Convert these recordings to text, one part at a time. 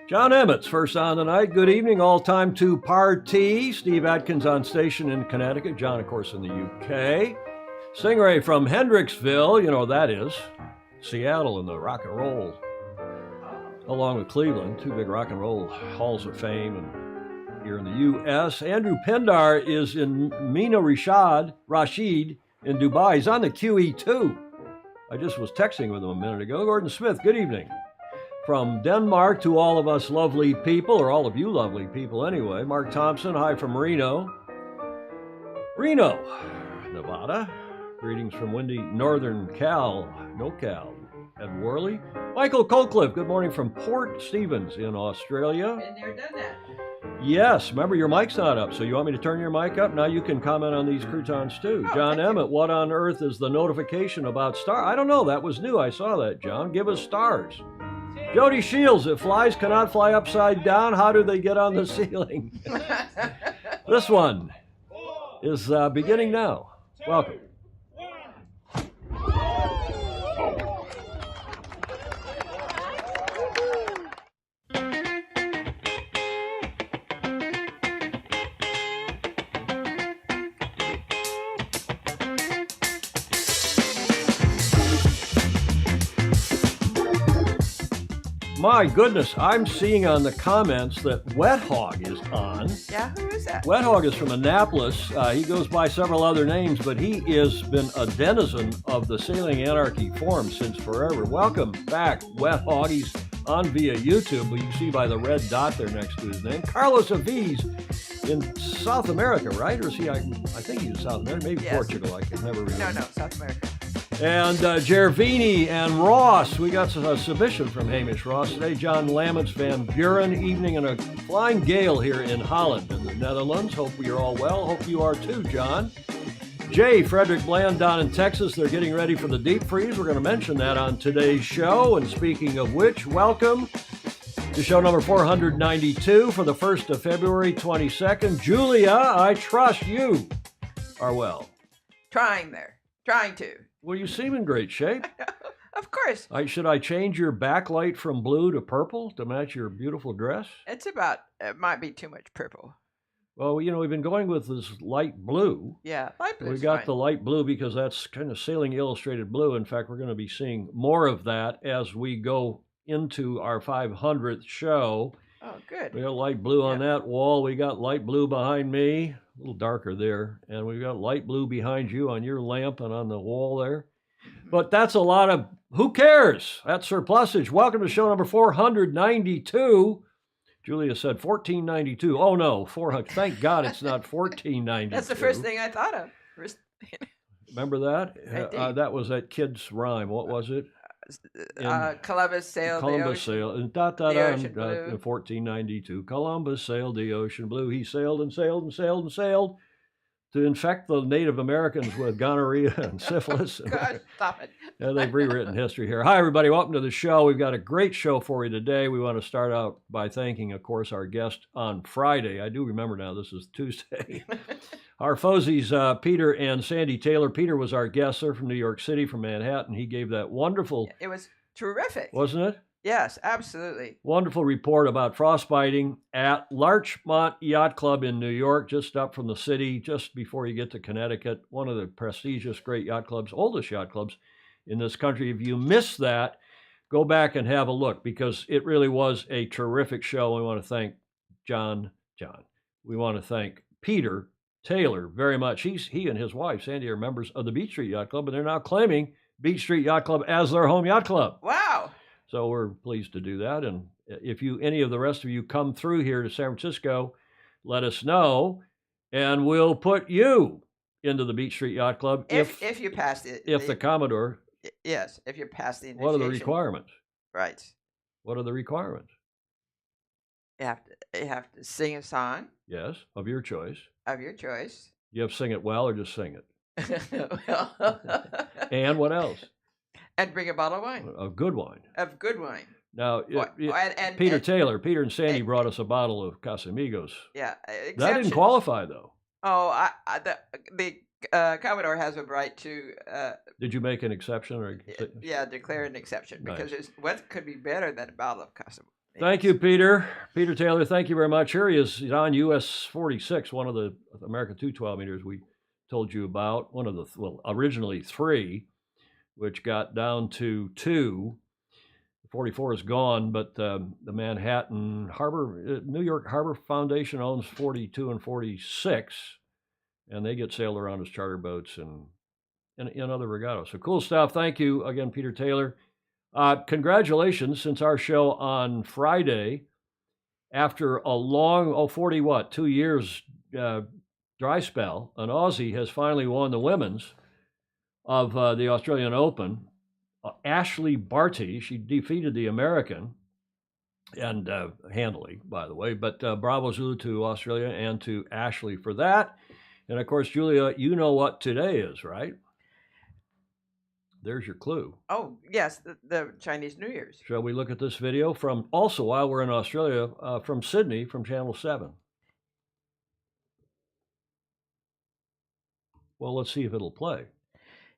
John Emmett's first on tonight. Good evening, all time to party. Steve Atkins on station in Connecticut. John, of course, in the UK. Stingray from Hendricksville, you know what that is. Seattle in the rock and roll. Along with Cleveland, two big rock and roll halls of fame and here in the U.S. Andrew Pindar is in Mina Rashid in Dubai. He's on the QE2. I just was texting with him a minute ago. Gordon Smith, good evening. From Denmark to all of us lovely people, or all of you lovely people anyway. Mark Thompson, hi from Reno, Nevada. Greetings from windy Northern NoCal. Ed Worley. Michael Colcliffe, good morning from Port Stevens in Australia. Been there, done that. Yes, remember your mic's not up, so you want me to turn your mic up? Now you can comment on these croutons too. Oh, John thank Emmett, you. what on earth is the notification about stars? I don't know, that was new. I saw that, John. Give us stars. Jody Shields, if flies cannot fly upside down, how do they get on the ceiling? This one is beginning now. Welcome. My goodness, I'm seeing on the comments that Wet Hog is on. Yeah, who is that? Wet Hog is from Annapolis. He goes by several other names, but he has been a denizen of the Sailing Anarchy forum since forever. Welcome back, Wet Hog. He's on via YouTube, but you can see by the red dot there next to his name. Carlos Aviz in South America, right? Or is he, I think he's in South America, maybe Yes. Portugal. I can never remember. No, South America. And Gervini and Ross. We got a submission from Hamish Ross today. John Lamets Van Buren. Evening in a flying gale here in Holland in the Netherlands. Hope you're all well. Hope you are too, John. Jay, Frederick Bland down in Texas. They're getting ready for the deep freeze. We're going to mention that on today's show. And speaking of which, welcome to show number 492 for the 1st of February 22nd. Julia, I trust you are well. Trying to. Well, you seem in great shape. Of course. Should I change your backlight from blue to purple to match your beautiful dress? It might be too much purple. Well, you know, we've been going with this light blue. Yeah, light blue. We got the light blue because that's kind of Sailing Illustrated blue. In fact, we're going to be seeing more of that as we go into our 500th show. Oh, good. We got light blue on that wall. We got light blue behind me, a little darker there. And we've got light blue behind you on your lamp and on the wall there. But that's a lot of, who cares? That's surplusage. Welcome to show number 492. Julia said 1492. Oh, no, 400. Thank God it's not 1492. That's the first thing I thought of. Remember that? I did. That was that kid's rhyme. What was it? Columbus sailed the Columbus ocean. sailed in ocean blue. 1492. Columbus sailed the ocean blue. He sailed and sailed and sailed and sailed to infect the Native Americans with gonorrhea and syphilis. God, stop it. Yeah, they've rewritten history here. Hi, everybody. Welcome to the show. We've got a great show for you today. We want to start out by thanking, of course, our guest on Friday. I do remember now, this is Tuesday. Our Fozies, Peter and Sandy Taylor. Peter was our guest. They're from New York City, from Manhattan. He gave that wonderful... It was terrific. Wasn't it? Yes, absolutely. Wonderful report about frostbiting at Larchmont Yacht Club in New York, just up from the city, just before you get to Connecticut. One of the prestigious, great yacht clubs, oldest yacht clubs in this country. If you missed that, go back and have a look, because it really was a terrific show. We want to thank John. We want to thank Peter Taylor very much. He and his wife, Sandy, are members of the Beach Street Yacht Club, and they're now claiming Beach Street Yacht Club as their home yacht club. Wow. So we're pleased to do that. And if any of the rest of you come through here to San Francisco, let us know, and we'll put you into the Beach Street Yacht Club If you pass it. if the Commodore. Yes, if you pass the initiation. What are the requirements? Right. What are the requirements? You have to sing a song Yes, of your choice. of your choice. You have to sing it well or just sing it. Well, And what else? and bring a bottle of wine. A good wine. Of good wine. Now, And Peter and Sandy brought us a bottle of Casamigos. Yeah. That didn't Exceptions. qualify, though. Oh, the Commodore has a right to. Did you make an exception? Or Yeah, declare an exception, Nice. because what could be better than a bottle of Thank you, Peter. Peter Taylor, thank you very much. Here he is. He's on US 46, one of the American 212 meters we told you about. One of the, well, originally 3, which got down to 2. 44 is gone, but the Manhattan Harbor, New York Harbor Foundation owns 42 and 46, and they get sailed around as charter boats and in other regattas. So cool stuff. Thank you again, Peter Taylor. Congratulations, since our show on Friday, after a long, 2 years dry spell, an Aussie has finally won the women's of the Australian Open. Ashley Barty, she defeated the American, and handily, by the way, but bravo Zulu to Australia and to Ashley for that. And of course, Julia, you know what today is, right? There's your clue. Oh, yes, the Chinese New Year's. Shall we look at this video from, also while we're in Australia, from Sydney, from Channel 7? Well, let's see if it'll play.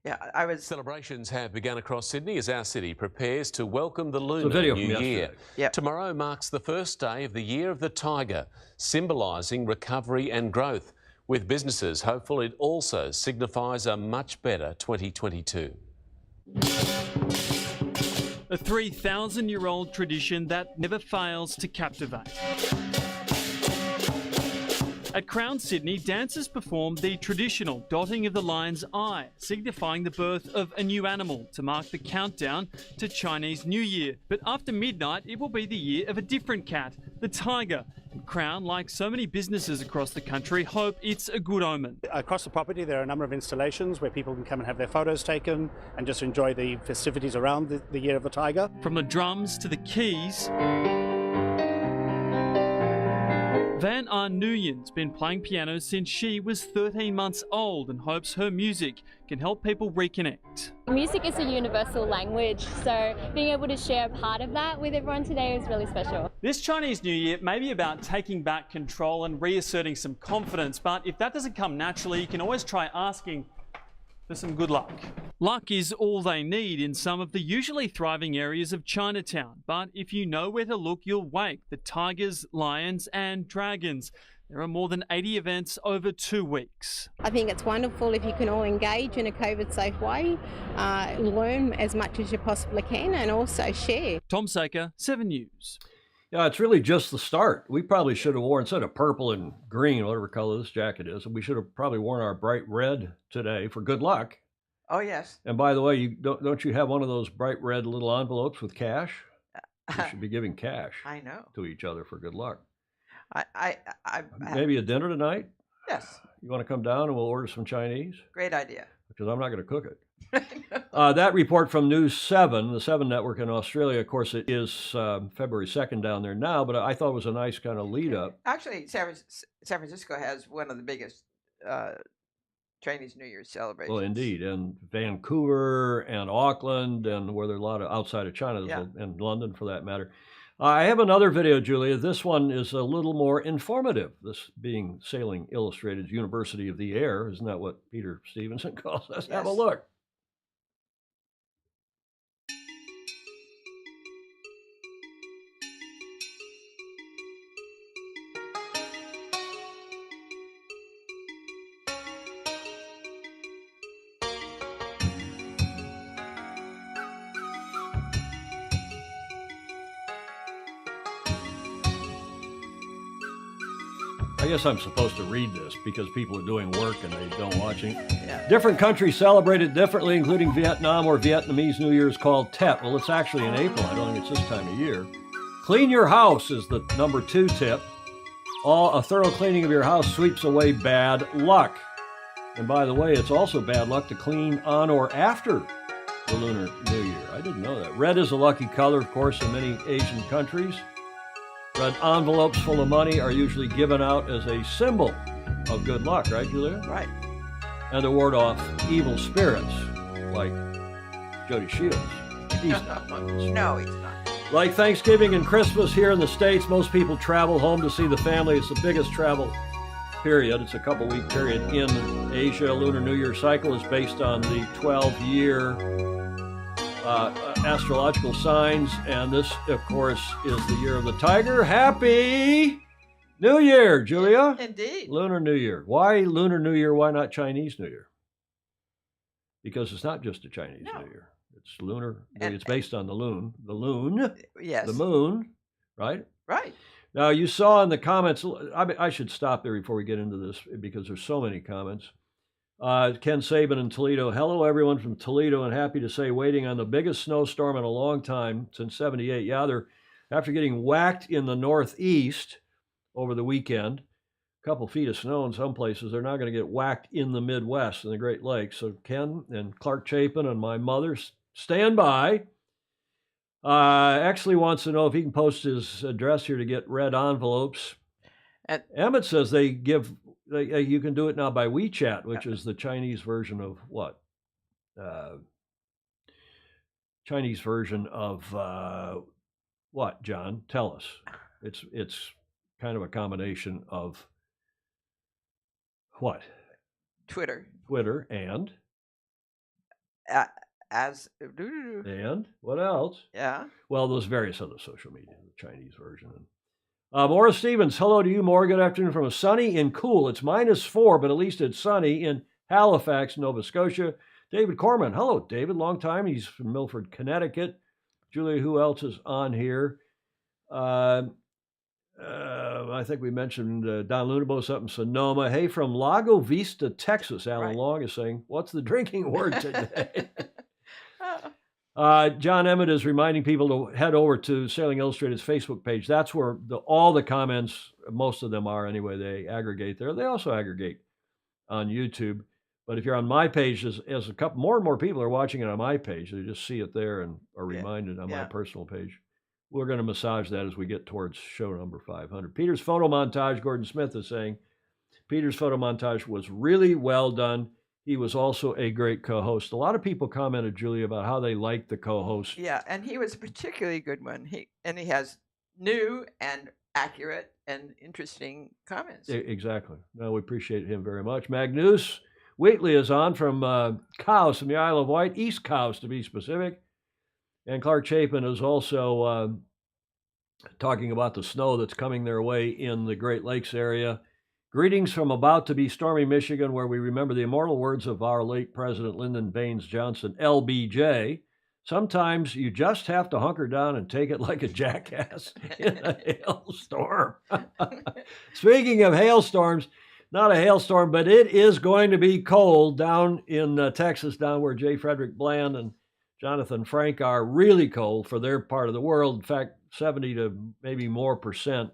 Yeah, Celebrations have begun across Sydney as our city prepares to welcome the Lunar video New from Year. yesterday. Tomorrow marks the first day of the Year of the Tiger, symbolising recovery and growth, with businesses hopeful it also signifies a much better 2022. A 3,000-year-old tradition that never fails to captivate. At Crown Sydney, dancers performed the traditional dotting of the lion's eye, signifying the birth of a new animal to mark the countdown to Chinese New Year. But after midnight, it will be the year of a different cat, the tiger. And Crown, like so many businesses across the country, hope it's a good omen. Across the property, there are a number of installations where people can come and have their photos taken and just enjoy the festivities around the Year of the Tiger. From the drums to the keys, Van An Nguyen's been playing piano since she was 13 months old and hopes her music can help people reconnect. Music is a universal language, so being able to share a part of that with everyone today is really special. This Chinese New Year may be about taking back control and reasserting some confidence, but if that doesn't come naturally, you can always try asking for some good luck. Luck is all they need in some of the usually thriving areas of Chinatown, but if you know where to look, you'll wake the tigers, lions and dragons. There are more than 80 events over 2 weeks. I think it's wonderful if you can all engage in a COVID-safe way, learn as much as you possibly can and also share. Tom Saker, 7 News. Yeah, it's really just the start. We probably should have worn, instead of purple and green, whatever color this jacket is, we should have probably worn our bright red today for good luck. Oh, yes. And by the way, you don't you have one of those bright red little envelopes with cash? You should be giving cash I know. to each other for good luck. I Maybe a dinner tonight? Yes. You want to come down and we'll order some Chinese? Great idea. Because I'm not going to cook it. That report from News 7, the 7 network in Australia, of course, it is February 2nd down there now, but I thought it was a nice kind of lead up. Actually, San Francisco has one of the biggest Chinese New Year's celebrations. Well, indeed. And Vancouver and Auckland, and where there are a lot of outside of China, and London for that matter. I have another video, Julia. This one is a little more informative. This being Sailing Illustrated's University of the Air. Isn't that what Peter Stevenson calls us? Yes. Have a look. I guess I'm supposed to read this because people are doing work and they don't watching. Yeah. Different countries celebrate it differently, including Vietnam, where Vietnamese New Year is called Tet. Well, it's actually in April. I don't think it's this time of year. Clean your house is the number 2 tip. A thorough cleaning of your house sweeps away bad luck. And by the way, it's also bad luck to clean on or after the Lunar New Year. I didn't know that. Red is a lucky color, of course, in many Asian countries. Red envelopes full of money are usually given out as a symbol of good luck, right, Julia? Right. And to ward off evil spirits, like Jody Shields. He's not one of those. No, he's not. Like Thanksgiving and Christmas here in the States, most people travel home to see the family. It's the biggest travel period. It's a couple-week period in Asia. Lunar New Year cycle is based on the 12-year astrological signs, and this, of course, is the year of the tiger. Happy New Year, Julia. Indeed. Lunar New Year. Why Lunar New Year? Why not Chinese New Year? Because it's not just a Chinese New Year. It's lunar. It's based on the loon, Yes. the moon, right? Right. Now, you saw in the comments, I should stop there before we get into this because there's so many comments. Ken Saban in Toledo. Hello, everyone from Toledo, and happy to say waiting on the biggest snowstorm in a long time since 78. Yeah, they're after getting whacked in the Northeast over the weekend, a couple feet of snow in some places, they're now going to get whacked in the Midwest and the Great Lakes. So Ken and Clark Chapin and my mother stand by. Exley wants to know if he can post his address here to get red envelopes. Emmett says you can do it now by WeChat, which is the Chinese version of what? Chinese version of what, John? Tell us. It's kind of a combination of what? Twitter and and what else? Yeah. Well, those various other social media, the Chinese version. Maura Stevens, hello to you, Maura. Good afternoon from a sunny and cool. It's -4, but at least it's sunny in Halifax, Nova Scotia. David Corman, hello, David. Long time. He's from Milford, Connecticut. Julia, who else is on here? I think we mentioned Don Lunabos up in Sonoma. Hey, from Lago Vista, Texas, Alan Long is saying, what's the drinking word today? John Emmett is reminding people to head over to Sailing Illustrated's Facebook page. That's where all the comments, most of them are anyway, they aggregate there. They also aggregate on YouTube. But if you're on my page, as a couple more and more people are watching it on my page, they just see it there and are reminded on my personal page. We're going to massage that as we get towards show number 500. Peter's photo montage, Gordon Smith is saying, Peter's photo montage was really well done. He was also a great co-host. A lot of people commented, Julia, about how they liked the co-host. Yeah, and he was a particularly good one. He has new and accurate and interesting comments. Exactly. No, we appreciate him very much. Magnus Wheatley is on from Cowes, from the Isle of Wight, East Cowes to be specific. And Clark Chapin is also talking about the snow that's coming their way in the Great Lakes area. Greetings from about to be stormy Michigan, where we remember the immortal words of our late President Lyndon Baines Johnson, LBJ. Sometimes you just have to hunker down and take it like a jackass in a hailstorm. Speaking of hailstorms, not a hailstorm, but it is going to be cold down in Texas, down where J. Frederick Bland and Jonathan Frank are, really cold for their part of the world. In fact, 70 to maybe more percent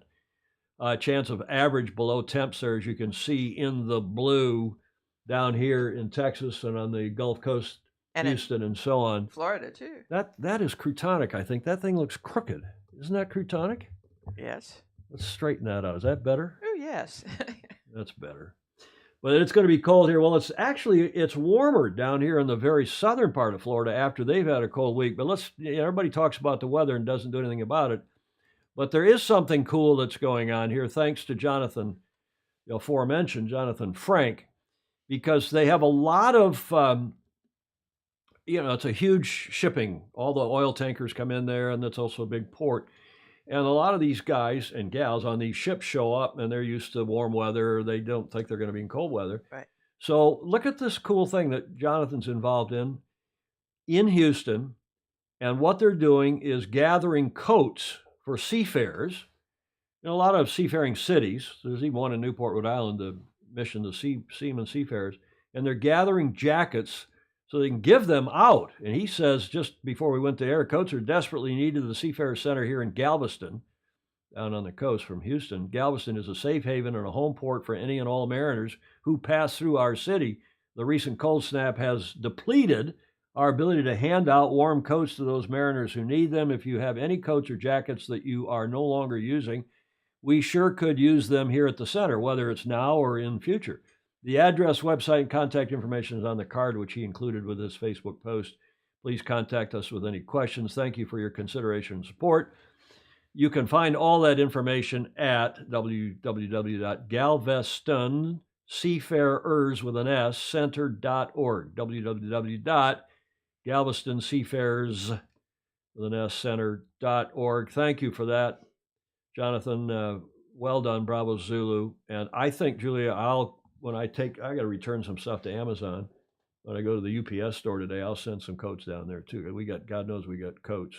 chance of average below temps there, as you can see in the blue down here in Texas and on the Gulf Coast, and Houston and so on. Florida, too. That is crutonic, I think. That thing looks crooked. Isn't that crutonic? Yes. Let's straighten that out. Is that better? Oh, yes. That's better. But it's going to be cold here. Well, it's warmer down here in the very southern part of Florida after they've had a cold week. But everybody talks about the weather and doesn't do anything about it. But there is something cool that's going on here, thanks to Jonathan, the aforementioned Jonathan Frank, because they have a lot of, it's a huge shipping. All the oil tankers come in there, and that's also a big port. And a lot of these guys and gals on these ships show up, and they're used to warm weather. They don't think they're going to be in cold weather. Right. So look at this cool thing that Jonathan's involved in Houston. And what they're doing is gathering coats for seafarers. In a lot of seafaring cities, there's even one in Newport, Rhode Island, the mission to seamen seafarers, and they're gathering jackets so they can give them out. And he says, just before we went to air, coats are desperately needed at the Seafarer Center here in Galveston, down on the coast from Houston. Galveston is a safe haven and a home port for any and all mariners who pass through our city. The recent cold snap has depleted our ability to hand out warm coats to those mariners who need them. If you have any coats or jackets that you are no longer using, we sure could use them here at the center, whether it's now or in future. The address, website, and contact information is on the card, which he included with his Facebook post. Please contact us with any questions. Thank you for your consideration and support. You can find all that information at www.galvestonseafarers.org, www.galvestonseafarers.org. Galveston Seafarers with an S Center.org. Thank you for that, Jonathan. Well done, Bravo Zulu. And I think, Julia, I got to return some stuff to Amazon. When I go to the UPS store today, I'll send some coats down there too. God knows we got coats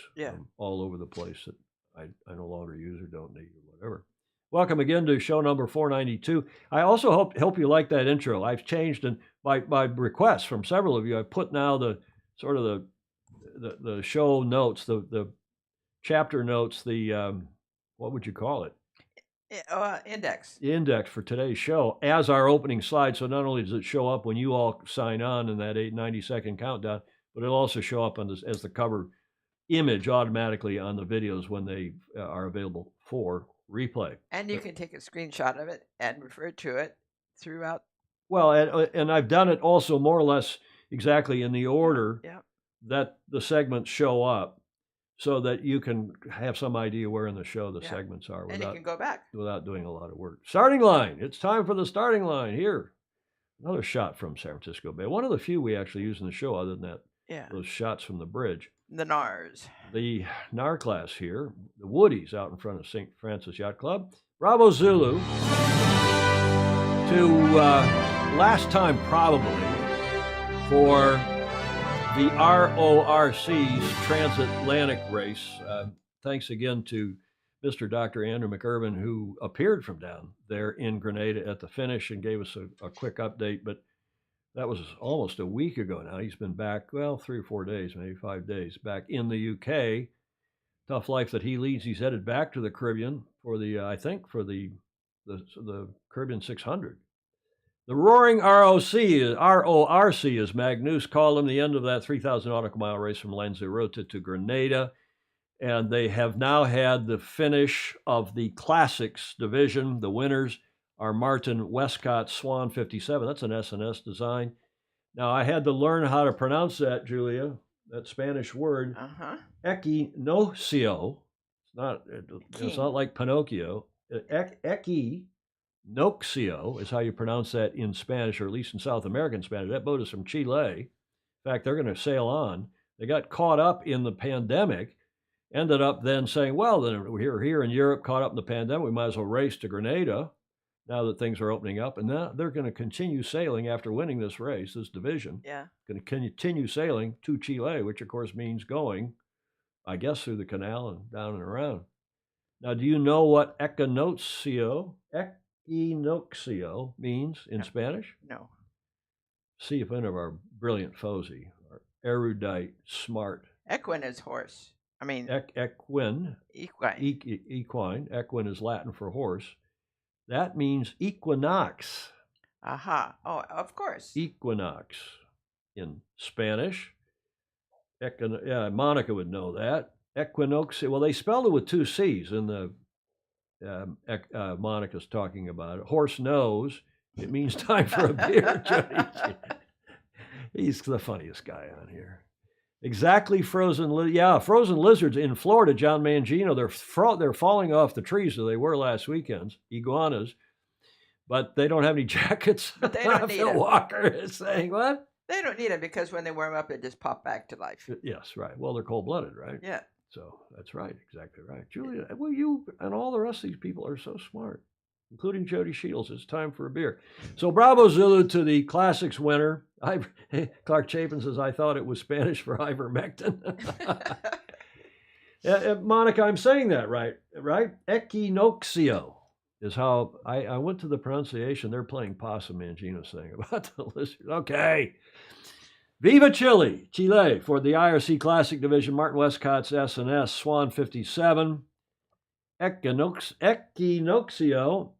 all over the place that I no longer use or don't need or whatever. Welcome again to show number 492. I also hope you like that intro. I've changed, and by request from several of you, I put now the sort of the show notes, the chapter notes, the what would you call it? Index. The index for today's show as our opening slide. So not only does it show up when you all sign on in that 90-second countdown, but it'll also show up as the cover image automatically on the videos when they are available for replay. And you can take a screenshot of it and refer to it throughout. Well, and I've done it also more or less exactly in the order that the segments show up, so that you can have some idea where in the show the segments are And you can go back. without doing a lot of work. Starting line. It's time for the starting line here. Another shot from San Francisco Bay. One of the few we actually use in the show other than that, those shots from the bridge. The NARS. The NAR class here, the Woodies out in front of St. Francis Yacht Club. Bravo Zulu to last time probably for the RORC's transatlantic race. Thanks again to Mr. Dr. Andrew McIrvin, who appeared from down there in Grenada at the finish and gave us a quick update. But that was almost a week ago now. He's been back, 3 or 4 days, maybe 5 days, back in the UK. Tough life that he leads. He's headed back to the Caribbean for the Caribbean 600. The Roaring RORC is Magnus called them, the end of that 3,000 nautical mile race from Lanzarote to Grenada. And they have now had the finish of the Classics division. The winners are Martin Westcott Swan 57. That's an S&S design. Now, I had to learn how to pronounce that, Julia, that Spanish word. Equinoccio. It's not like Pinocchio. Equinoccio is how you pronounce that in Spanish, or at least in South American Spanish. That boat is from Chile. In fact, they're going to sail on. They got caught up in the pandemic, ended up then saying, well, then we're here in Europe, caught up in the pandemic. We might as well race to Grenada now that things are opening up. And now they're going to continue sailing after winning this race, this division. Going to continue sailing to Chile, which, of course, means going, I guess, through the canal and down and around. Now, do you know what equinoccio means in Spanish? No. See if any of our brilliant foesy are erudite, smart. Equine is horse. I mean, equine. Equine. Equine is Latin for horse. That means equinox. Aha. Oh, of course. Equinox in Spanish. Monica would know that. Equinoccio. Well, they spelled it with 2 C's in the Monica's talking about it. Horse nose. It means time for a beer. He's the funniest guy on here. Exactly frozen lizards in Florida, John Mangino. They're falling off the trees as they were last weekend's iguanas, but they don't have any jackets. But they don't need Phil them. Walker is saying what? They don't need them because when they warm up, they just pop back to life. Yes, right. Well, they're cold-blooded, right? Yeah. So that's right, exactly right. Julia, well, you and all the rest of these people are so smart, including Jody Shields. It's time for a beer. So bravo Zulu to the Classics winner. Clark Chapin says, I thought it was Spanish for ivermectin. Monica, I'm saying that right? Equinoccio is how I went to the pronunciation. They're playing possum, Mangino's saying about the lizard. Okay. Viva Chile for the IRC Classic Division. Martin Westcott's S&S Swan 57. Equinoccio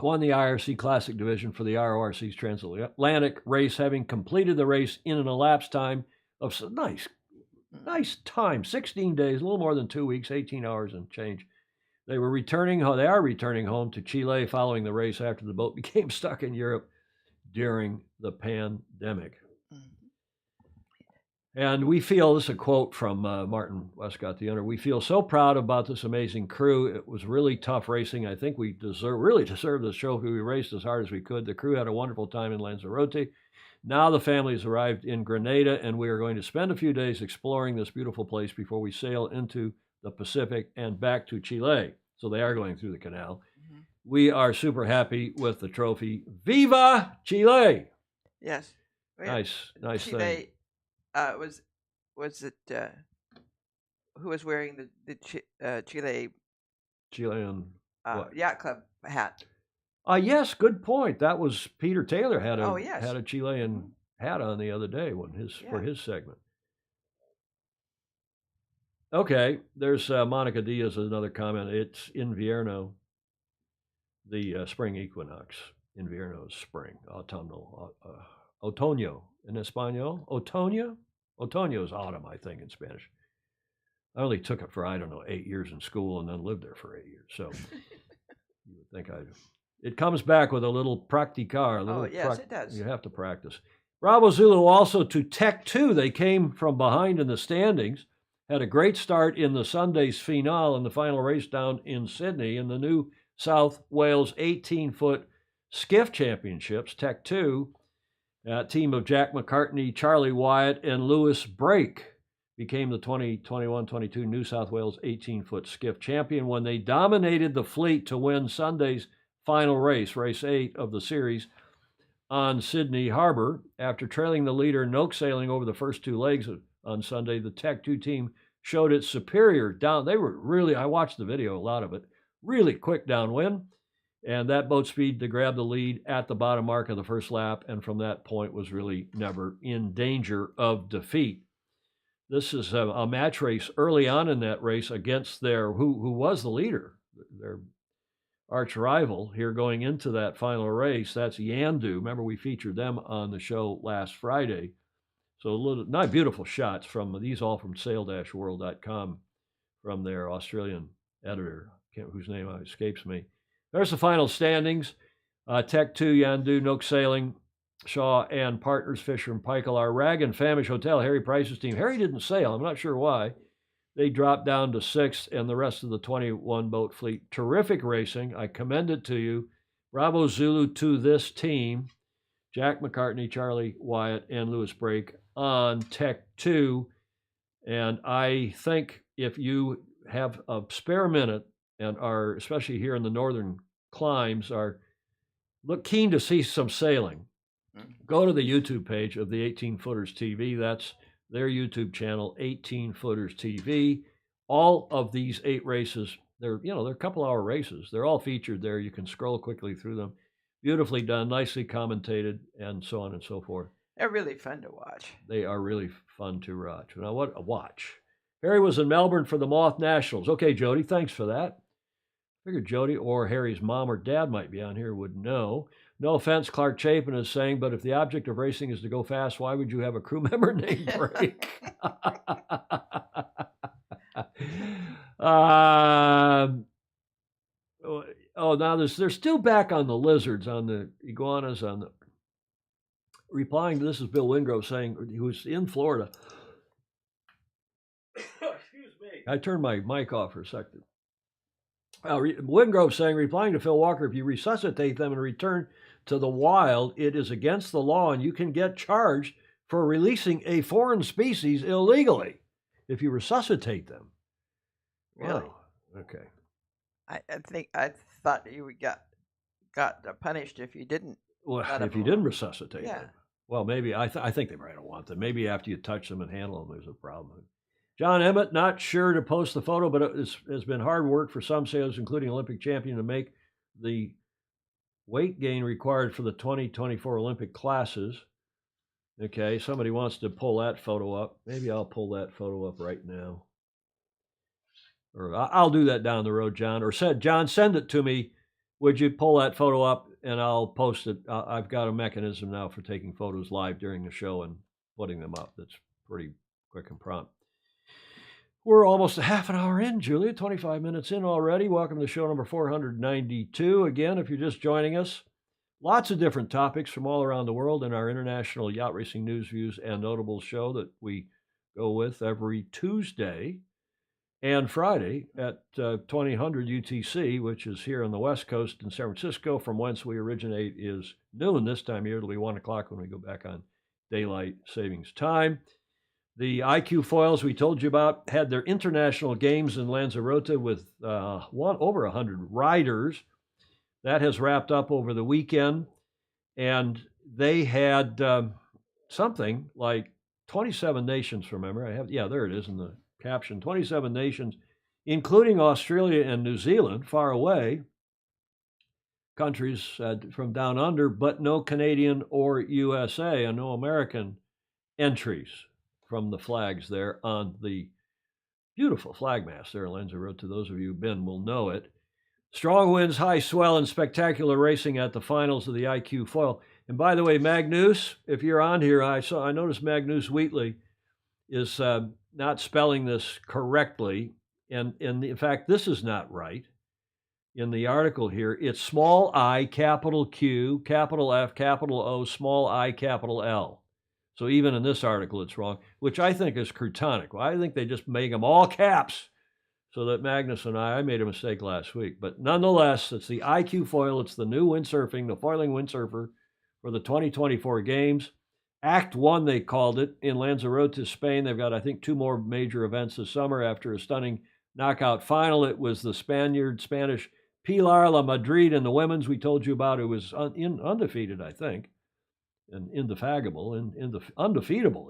won the IRC Classic Division for the RORC's transatlantic race, having completed the race in an elapsed time of some nice time, 16 days, a little more than 2 weeks, 18 hours and change. They are returning home to Chile following the race after the boat became stuck in Europe during the pandemic. And we feel, this is a quote from Martin Westcott, the owner, we feel so proud about this amazing crew. It was really tough racing. I think we really deserve this trophy. We raced as hard as we could. The crew had a wonderful time in Lanzarote. Now the family has arrived in Grenada, and we are going to spend a few days exploring this beautiful place before we sail into the Pacific and back to Chile. So they are going through the canal. Mhm. We are super happy with the trophy. Viva Chile! Yes. Well, Nice thing. Chile, was it who was wearing the Chile Chilean. What? yacht club hat? Yes, good point. That was Peter Taylor had Oh, yes. a Chilean hat on the other day for Yeah. his segment. Okay, there's Monica Diaz, another comment. It's invierno, the spring equinox. Invierno is spring, autumnal, otoño in Espanol. Otoño? Otoño is autumn, I think, in Spanish. I only took it for, I don't know, 8 years in school and then lived there for 8 years. So you would think it comes back with a little practicar. Yes, it does. You have to practice. Bravo Zulu also to Tech 2. They came from behind in the standings. Had a great start in the Sunday's finale and the final race down in Sydney in the New South Wales 18-foot skiff championships. Tech 2, team of Jack McCartney, Charlie Wyatt, and Lewis Brake became the 2021-22 New South Wales 18-foot skiff champion when they dominated the fleet to win Sunday's final race, race 8 of the series, on Sydney Harbour. After trailing the leader Noak sailing over the first 2 legs on Sunday, the Tech 2 team showed its superior down. They were really, I watched the video, a lot of it, really quick downwind, and that boat speed to grab the lead at the bottom mark of the first lap, and from that point was really never in danger of defeat. This is a match race early on in that race against their, who was the leader, their arch rival here going into that final race. That's Yandu. Remember, we featured them on the show last Friday. So not beautiful shots from these, all from sail-world.com, from their Australian editor, whose name escapes me. There's the final standings. Tech 2, Yandu, Noak Sailing, Shaw and Partners, Fisher and Paykel, our Rag and Famish Hotel, Harry Price's team. Harry didn't sail. I'm not sure why. They dropped down to 6th, and the rest of the 21-boat fleet. Terrific racing. I commend it to you. Bravo Zulu to this team. Jack McCartney, Charlie Wyatt, and Lewis Brake on Tech 2. And I think if you have a spare minute and are, especially here in the northern climes, are keen to see some sailing, go to the YouTube page of the 18 Footers TV. That's their YouTube channel, 18 Footers TV. All of these 8 races, they're a couple hour races. They're all featured there. You can scroll quickly through them. Beautifully done, nicely commentated, and so on and so forth. They're really fun to watch. They are really fun to watch. Now, what a watch. Harry was in Melbourne for the Moth Nationals. Okay, Jody, thanks for that. I figured Jody or Harry's mom or dad might be on here, would know. No offense, Clark Chapin is saying, but if the object of racing is to go fast, why would you have a crew member named Brake? Now they're still back on the lizards, on the iguanas, on the. Replying to this is Bill Wingrove saying, he was in Florida. Excuse me. I turned my mic off for a second. Wingrove saying, replying to Phil Walker, if you resuscitate them and return to the wild, it is against the law and you can get charged for releasing a foreign species illegally if you resuscitate them. Really? Wow. Okay. I thought you got punished if you didn't. Well, if you didn't resuscitate them. Well, maybe, I think they might not want them. Maybe after you touch them and handle them, there's a problem. John Emmett, not sure to post the photo, but it has been hard work for some sailors, including Olympic champion, to make the weight gain required for the 2024 Olympic classes. Okay, somebody wants to pull that photo up. Maybe I'll pull that photo up right now. Or I'll do that down the road, John. Or John, send it to me. Would you pull that photo up and I'll post it? I've got a mechanism now for taking photos live during the show and putting them up. That's pretty quick and prompt. We're almost a half an hour in, Julia, 25 minutes in already. Welcome to show number 492. Again, if you're just joining us, lots of different topics from all around the world in our International Yacht Racing News, Views, and Notables show that we go with every Tuesday and Friday at 2000 UTC, which is here on the West Coast in San Francisco. From whence we originate is noon this time of year. It'll be 1 o'clock when we go back on daylight savings time. The IQ foils we told you about had their international games in Lanzarote with over 100 riders. That has wrapped up over the weekend, and they had something like 27 nations from memory. There it is in the caption. 27 nations, including Australia and New Zealand, far away countries from down under, but no Canadian or USA and no American entries from the flags there on the beautiful flag mast there in Lanzarote. To those of you who've been will know it. Strong winds, high swell, and spectacular racing at the finals of the IQ foil. And by the way, Magnus, if you're on here, I noticed Magnus Wheatley is not spelling this correctly. And in fact, this is not right. In the article here, it's small I, capital Q, capital F, capital O, small I, capital L. So even in this article, it's wrong, which I think is cretonic. Well, I think they just make them all caps so that Magnus and I made a mistake last week. But nonetheless, it's the IQ foil. It's the new windsurfing, the foiling windsurfer for the 2024 games. Act 1, they called it, in Lanzarote, Spain. They've got, I think, 2 more major events this summer after a stunning knockout final. It was the Spanish Pilar La Madrid in the women's we told you about, who was undefeated, I think, and undefeatable,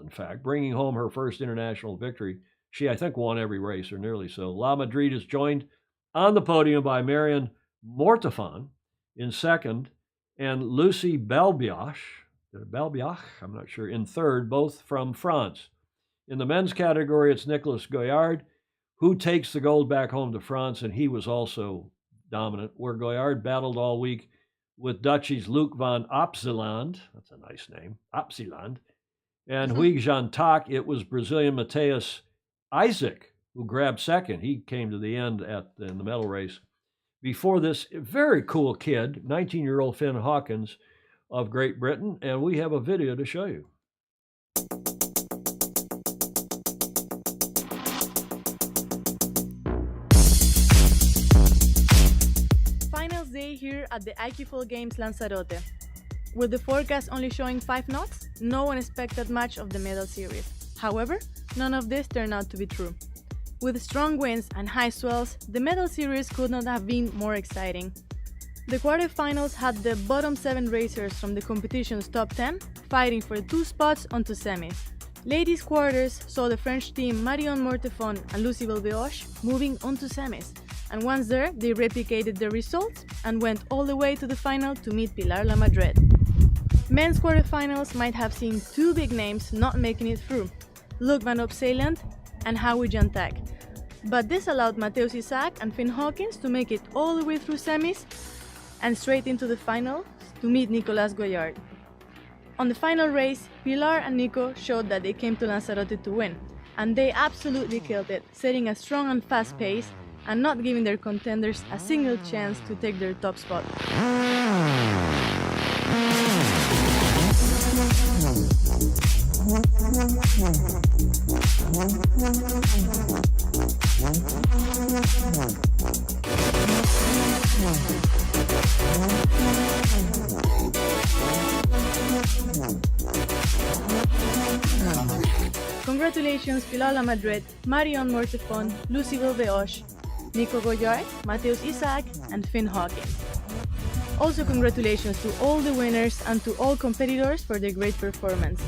in fact, bringing home her first international victory. She, I think, won every race, or nearly so. La Madrid is joined on the podium by Marion Mortefan in second, and Lucy Belbiach, I'm not sure, in third, both from France. In the men's category, it's Nicolas Goyard, who takes the gold back home to France, and he was also dominant, where Goyard battled all week with Dutchie's Luc van Opzeland. That's a nice name, Opzeland. And Huig Jan Tak, it was Brazilian Mateus Isaac who grabbed second. He came to the end in the medal race. Before this, very cool kid, 19-year-old Finn Hawkins of Great Britain, and we have a video to show you. Finals day here at the IQ Games Lanzarote. With the forecast only showing 5 knots, no one expected much of the medal series. However, none of this turned out to be true. With strong winds and high swells, the medal series could not have been more exciting. The quarterfinals had the bottom 7 racers from the competition's top 10 fighting for 2 spots onto semis. Ladies quarters saw the French team Marion Mortefon and Lucy Belbeoche moving onto semis, and once there, they replicated the results and went all the way to the final to meet Pilar La Madrid. Men's quarterfinals might have seen 2 big names not making it through, Luc van Opzeland and Huig Jan Tak. But this allowed Mateus Isaac and Finn Hawkins to make it all the way through semis and straight into the final to meet Nicolas Goyard. On the final race, Pilar and Nico showed that they came to Lanzarote to win, and they absolutely killed it, setting a strong and fast pace and not giving their contenders a single chance to take their top spot. Congratulations Pilar La Madrid, Marion Mortefon, Lucy Belbeoche, Nico Goyard, Mateus Isaac, and Finn Hawkins. Also congratulations to all the winners and to all competitors for their great performance.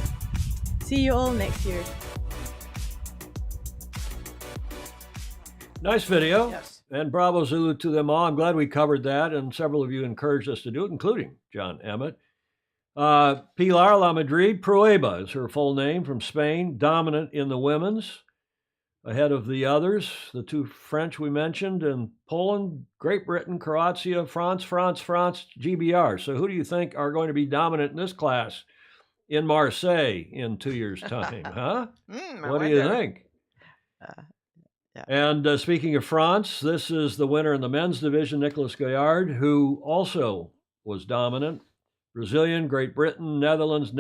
See you all next year. Nice video. Yes. And bravo Zulu to them all. I'm glad we covered that, and several of you encouraged us to do it, including John Emmett. Pilar La Madrid Prueba is her full name, from Spain, dominant in the women's, ahead of the others, the 2 French we mentioned, and Poland, Great Britain, Croatia, France, GBR. So who do you think are going to be dominant in this class in Marseille in 2 years' time? Huh? What do you think? Yeah. And speaking of France, this is the winner in the men's division, Nicolas Goyard, who also was dominant. Brazilian, Great Britain, Netherlands,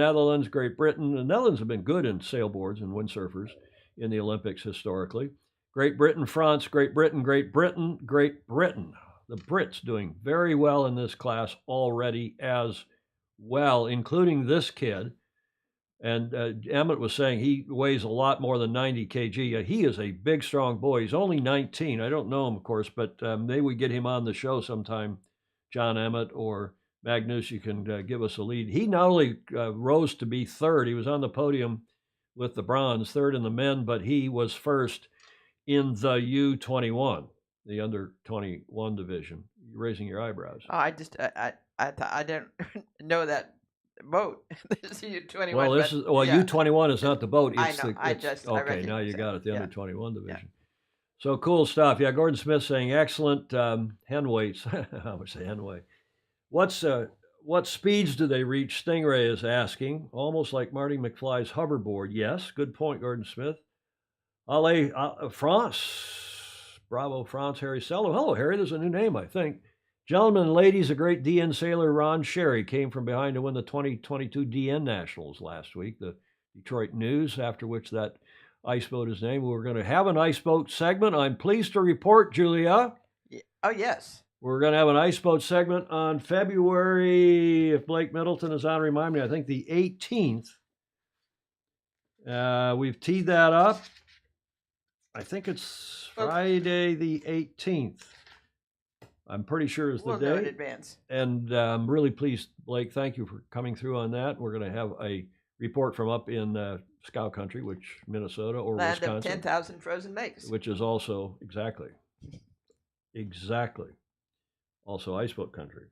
Great Britain. The Netherlands have been good in sailboards and windsurfers in the Olympics historically. Great Britain, France, Great Britain. The Brits doing very well in this class already as well, including this kid, And Emmett was saying he weighs a lot more than 90 kg. He is a big, strong boy. He's only 19. I don't know him, of course, but maybe we get him on the show sometime, John Emmett or Magnus. You can give us a lead. He not only rose to be third, he was on the podium with the bronze, third in the men, but he was first in the U21, the under 21 division. You're raising your eyebrows. Oh, I thought I didn't know that boat. This is U21. Well, but, yeah. U21 is not the boat. I It's know. the, I it's, just I okay. recognize Now you got it. The yeah. under 21 division. So cool stuff. Yeah, Gordon Smith saying excellent hen weights. I would say hen weight. What speeds do they reach? Stingray is asking. Almost like Marty McFly's hoverboard. Yes, good point, Gordon Smith. France. Bravo, France. Harry Sello. Hello, Harry. There's a new name, I think. Gentlemen and ladies, a great DN sailor, Ron Sherry, came from behind to win the 2022 DN Nationals last week. The Detroit News, after which that ice boat is named. We're going to have an ice boat segment. I'm pleased to report, Julia. Oh, yes. We're going to have an ice boat segment on February, if Blake Middleton is on, remind me, I think the 18th. We've teed that up. I think it's Friday the 18th. I'm pretty sure is the We'll know in day. advance. And I'm really pleased, Blake. Thank you for coming through on that. We're going to have a report from up in Scow Country, which Minnesota or Land Wisconsin, of 10,000 frozen lakes. which is also exactly also ice boat country,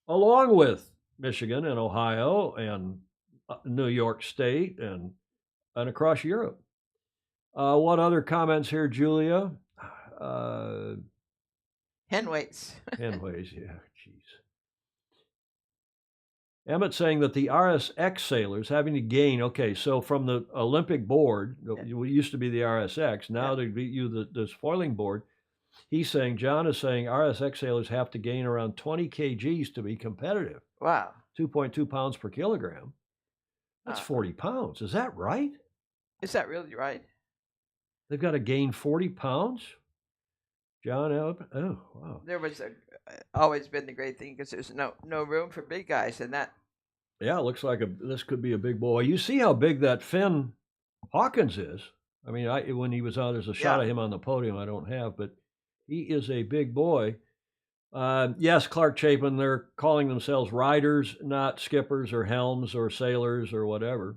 along with Michigan and Ohio and New York State and across Europe. What other comments here, Julia? Hen weights. Hen weights, yeah, jeez. Emmett saying that the RSX sailors having to gain, okay, so from the Olympic board, it used to be the RSX, now they beat you this foiling board. He's saying, John is saying RSX sailors have to gain around 20 kgs to be competitive. Wow. 2.2 pounds per kilogram. That's 40 pounds. Is that right? Is that really right? They've got to gain 40 pounds? John, oh, wow. There was always been the great thing because there's no room for big guys in that. Yeah, it looks like this could be a big boy. You see how big that Finn Hawkins is. I mean, when he was on, there's a shot of him on the podium I don't have, but he is a big boy. Yes, Clark Chapin, they're calling themselves riders, not skippers or helms or sailors or whatever.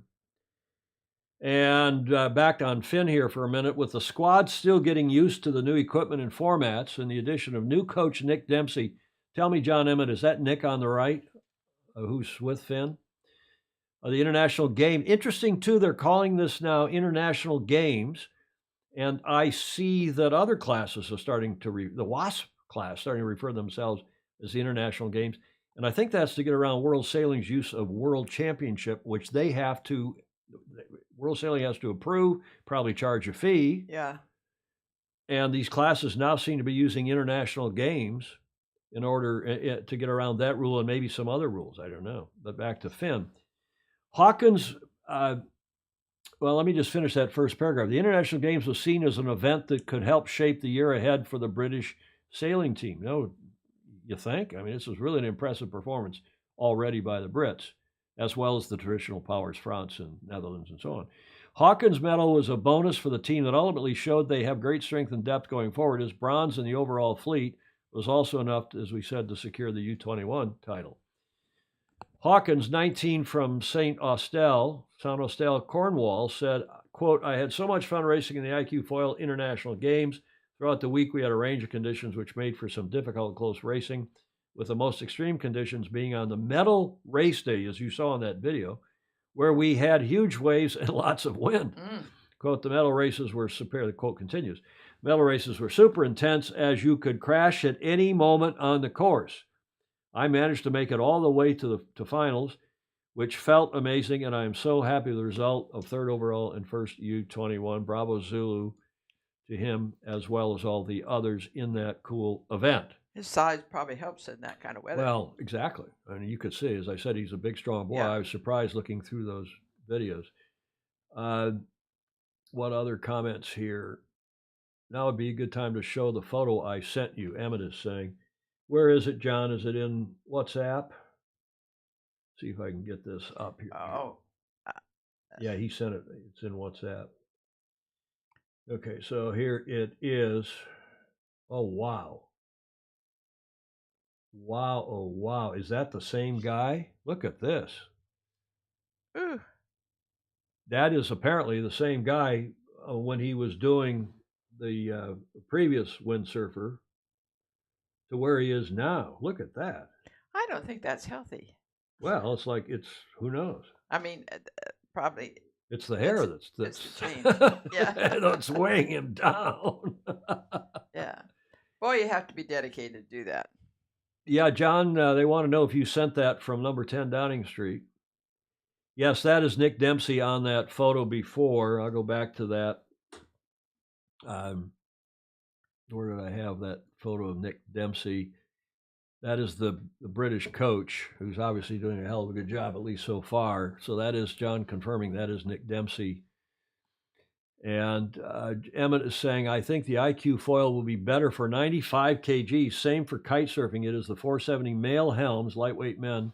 And back on Finn here for a minute, with the squad still getting used to the new equipment and formats and the addition of new coach Nick Dempsey. Tell me, John Emmett, is that Nick on the right who's with Finn? The international game. Interesting, too, they're calling this now international games. And I see that other classes are starting to, the WASP class, starting to refer to themselves as the international games. And I think that's to get around World Sailing's use of World Championship, which they have to, World Sailing has to approve, probably charge a fee. Yeah. And these classes now seem to be using international games in order to get around that rule and maybe some other rules. I don't know. But back to Finn. Hawkins, well, let me just finish that first paragraph. The International Games was seen as an event that could help shape the year ahead for the British sailing team. No, you think? I mean, this was really an impressive performance already by the Brits, as well as the traditional powers, France and Netherlands and so on. Hawkins' medal was a bonus for the team that ultimately showed they have great strength and depth going forward. His bronze in the overall fleet was also enough, as we said, to secure the U21 title. Hawkins, 19, from St. Austell, Cornwall, said, quote, I had so much fun racing in the IQ Foil International Games. Throughout the week, we had a range of conditions which made for some difficult, close racing, with the most extreme conditions being on the medal race day, as you saw in that video, where we had huge waves and lots of wind. Quote, the medal races were super, the quote continues, medal races were super intense as you could crash at any moment on the course. I managed to make it all the way to finals, which felt amazing, and I am so happy with the result of third overall and first U21. Bravo Zulu to him, as well as all the others in that cool event. His size probably helps in that kind of weather. Well, exactly. I mean, you could see, as I said, he's a big, strong boy. Yeah. I was surprised looking through those videos. What other comments here? Now would be a good time to show the photo I sent you, Emmett is saying. Where is it, John? Is it in WhatsApp? See if I can get this up here. Oh, Yeah, he sent it. It's in WhatsApp. Okay, so here it is. Oh, wow. Wow, oh, wow. Is that the same guy? Look at this. Ooh, That is apparently the same guy when he was doing the previous windsurfer to where he is now. Look at that. I don't think that's healthy. Well, it's like who knows? I mean, probably It's the hair it's that's the change. Yeah. that's weighing him down. Yeah. Boy, you have to be dedicated to do that. Yeah, John, they want to know if you sent that from number 10 Downing Street. Yes, that is Nick Dempsey on that photo before. I'll go back to that. Where did I have that photo of Nick Dempsey? That is the British coach, who's obviously doing a hell of a good job, at least so far. So that is John confirming that is Nick Dempsey. And Emmett is saying, I think the IQ foil will be better for 95 kg. Same for kite surfing. It is the 470 male helms, lightweight men,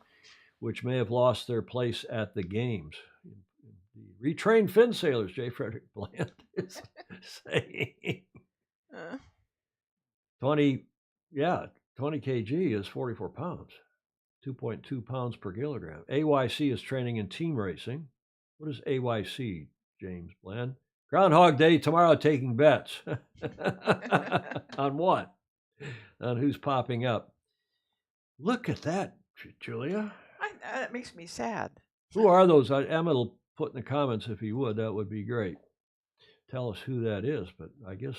which may have lost their place at the games. The retrained fin sailors, J. Frederick Bland is saying. 20 kg is 44 pounds, 2.2 pounds per kilogram. AYC is training in team racing. What is AYC, James Bland? Groundhog Day tomorrow, taking bets. On what? On who's popping up. Look at that, Julia. That makes me sad. Who are those? Emmett will put in the comments if he would. That would be great. Tell us who that is. But I guess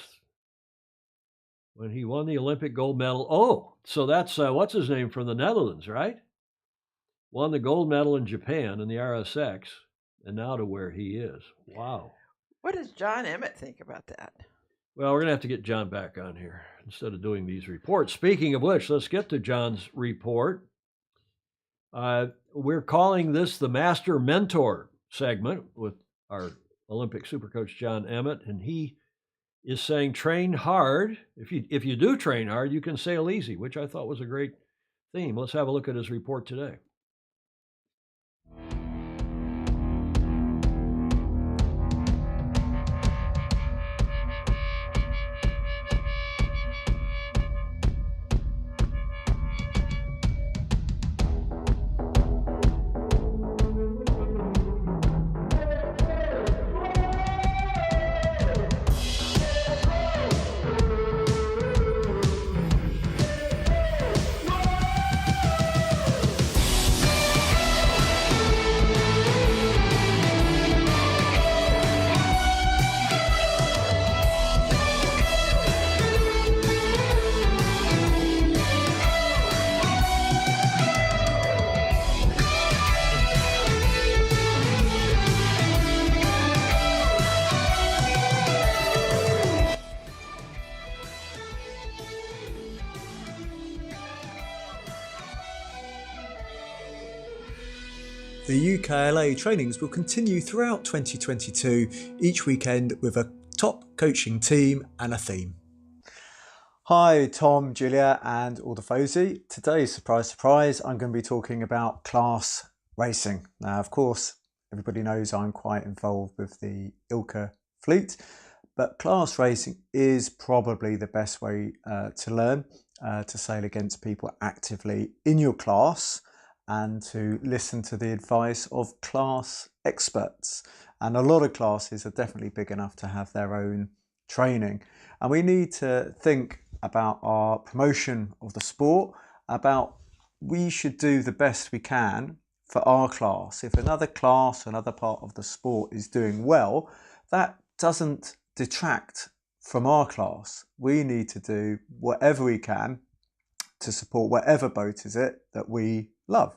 when he won the Olympic gold medal. Oh, so that's what's his name from the Netherlands, right? Won the gold medal in Japan in the RSX, and now to where he is. Wow. What does John Emmett think about that? Well, we're going to have to get John back on here instead of doing these reports. Speaking of which, let's get to John's report. We're calling this the Master Mentor segment with our Olympic Supercoach John Emmett, and he is saying train hard. If you do train hard, you can sail easy, which I thought was a great theme. Let's have a look at his report today. The UKLA trainings will continue throughout 2022, each weekend with a top coaching team and a theme. Hi, Tom, Julia and all the Fozy. Today, surprise, surprise, I'm going to be talking about class racing. Now, of course, everybody knows I'm quite involved with the ILCA fleet, but class racing is probably the best way to learn to sail against people actively in your class and to listen to the advice of class experts. And a lot of classes are definitely big enough to have their own training. And we need to think about our promotion of the sport, about we should do the best we can for our class. If another class, another part of the sport is doing well, that doesn't detract from our class. We need to do whatever we can to support whatever boat is it that we love.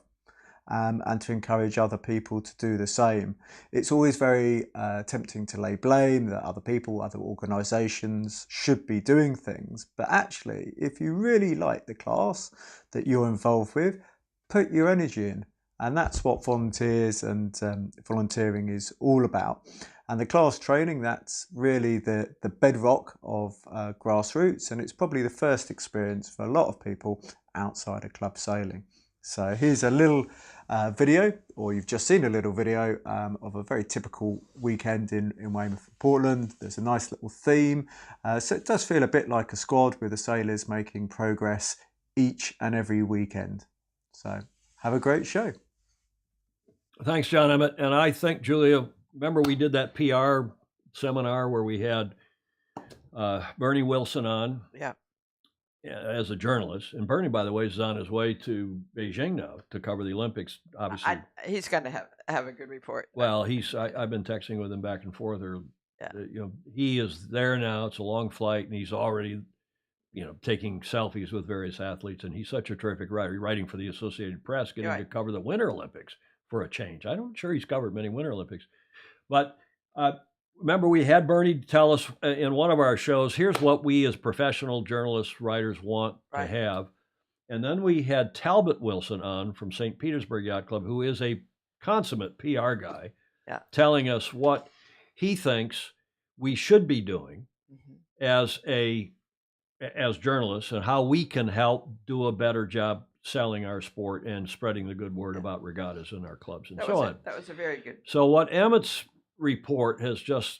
And to encourage other people to do the same. It's always very tempting to lay blame that other people, other organisations should be doing things. But actually, if you really like the class that you're involved with, put your energy in. And that's what volunteers and volunteering is all about. And the class training, that's really the bedrock of grassroots. And it's probably the first experience for a lot of people outside of club sailing. So here's a little video, or you've just seen a little video of a very typical weekend in Weymouth, Portland. There's a nice little theme. So it does feel a bit like a squad with the sailors making progress each and every weekend. So have a great show. Thanks, John Emmett. And I think, Julia, remember we did that PR seminar where we had Bernie Wilson on as a journalist. And Bernie, by the way, is on his way to Beijing now to cover the Olympics, obviously. He's going to have a good report. Well, I've been texting with him back and forth. He is there now. It's a long flight, and he's already, taking selfies with various athletes. And he's such a terrific writer. He's writing for the Associated Press, getting to cover the Winter Olympics for a change. I'm not sure he's covered many Winter Olympics. But remember, we had Bernie tell us in one of our shows, here's what we as professional journalists, writers want to have. And then we had Talbot Wilson on from St. Petersburg Yacht Club, who is a consummate PR guy, telling us what he thinks we should be doing as journalists and how we can help do a better job selling our sport and spreading the good word about regattas in our clubs and so on. That was a very good. So what Emmett's report has just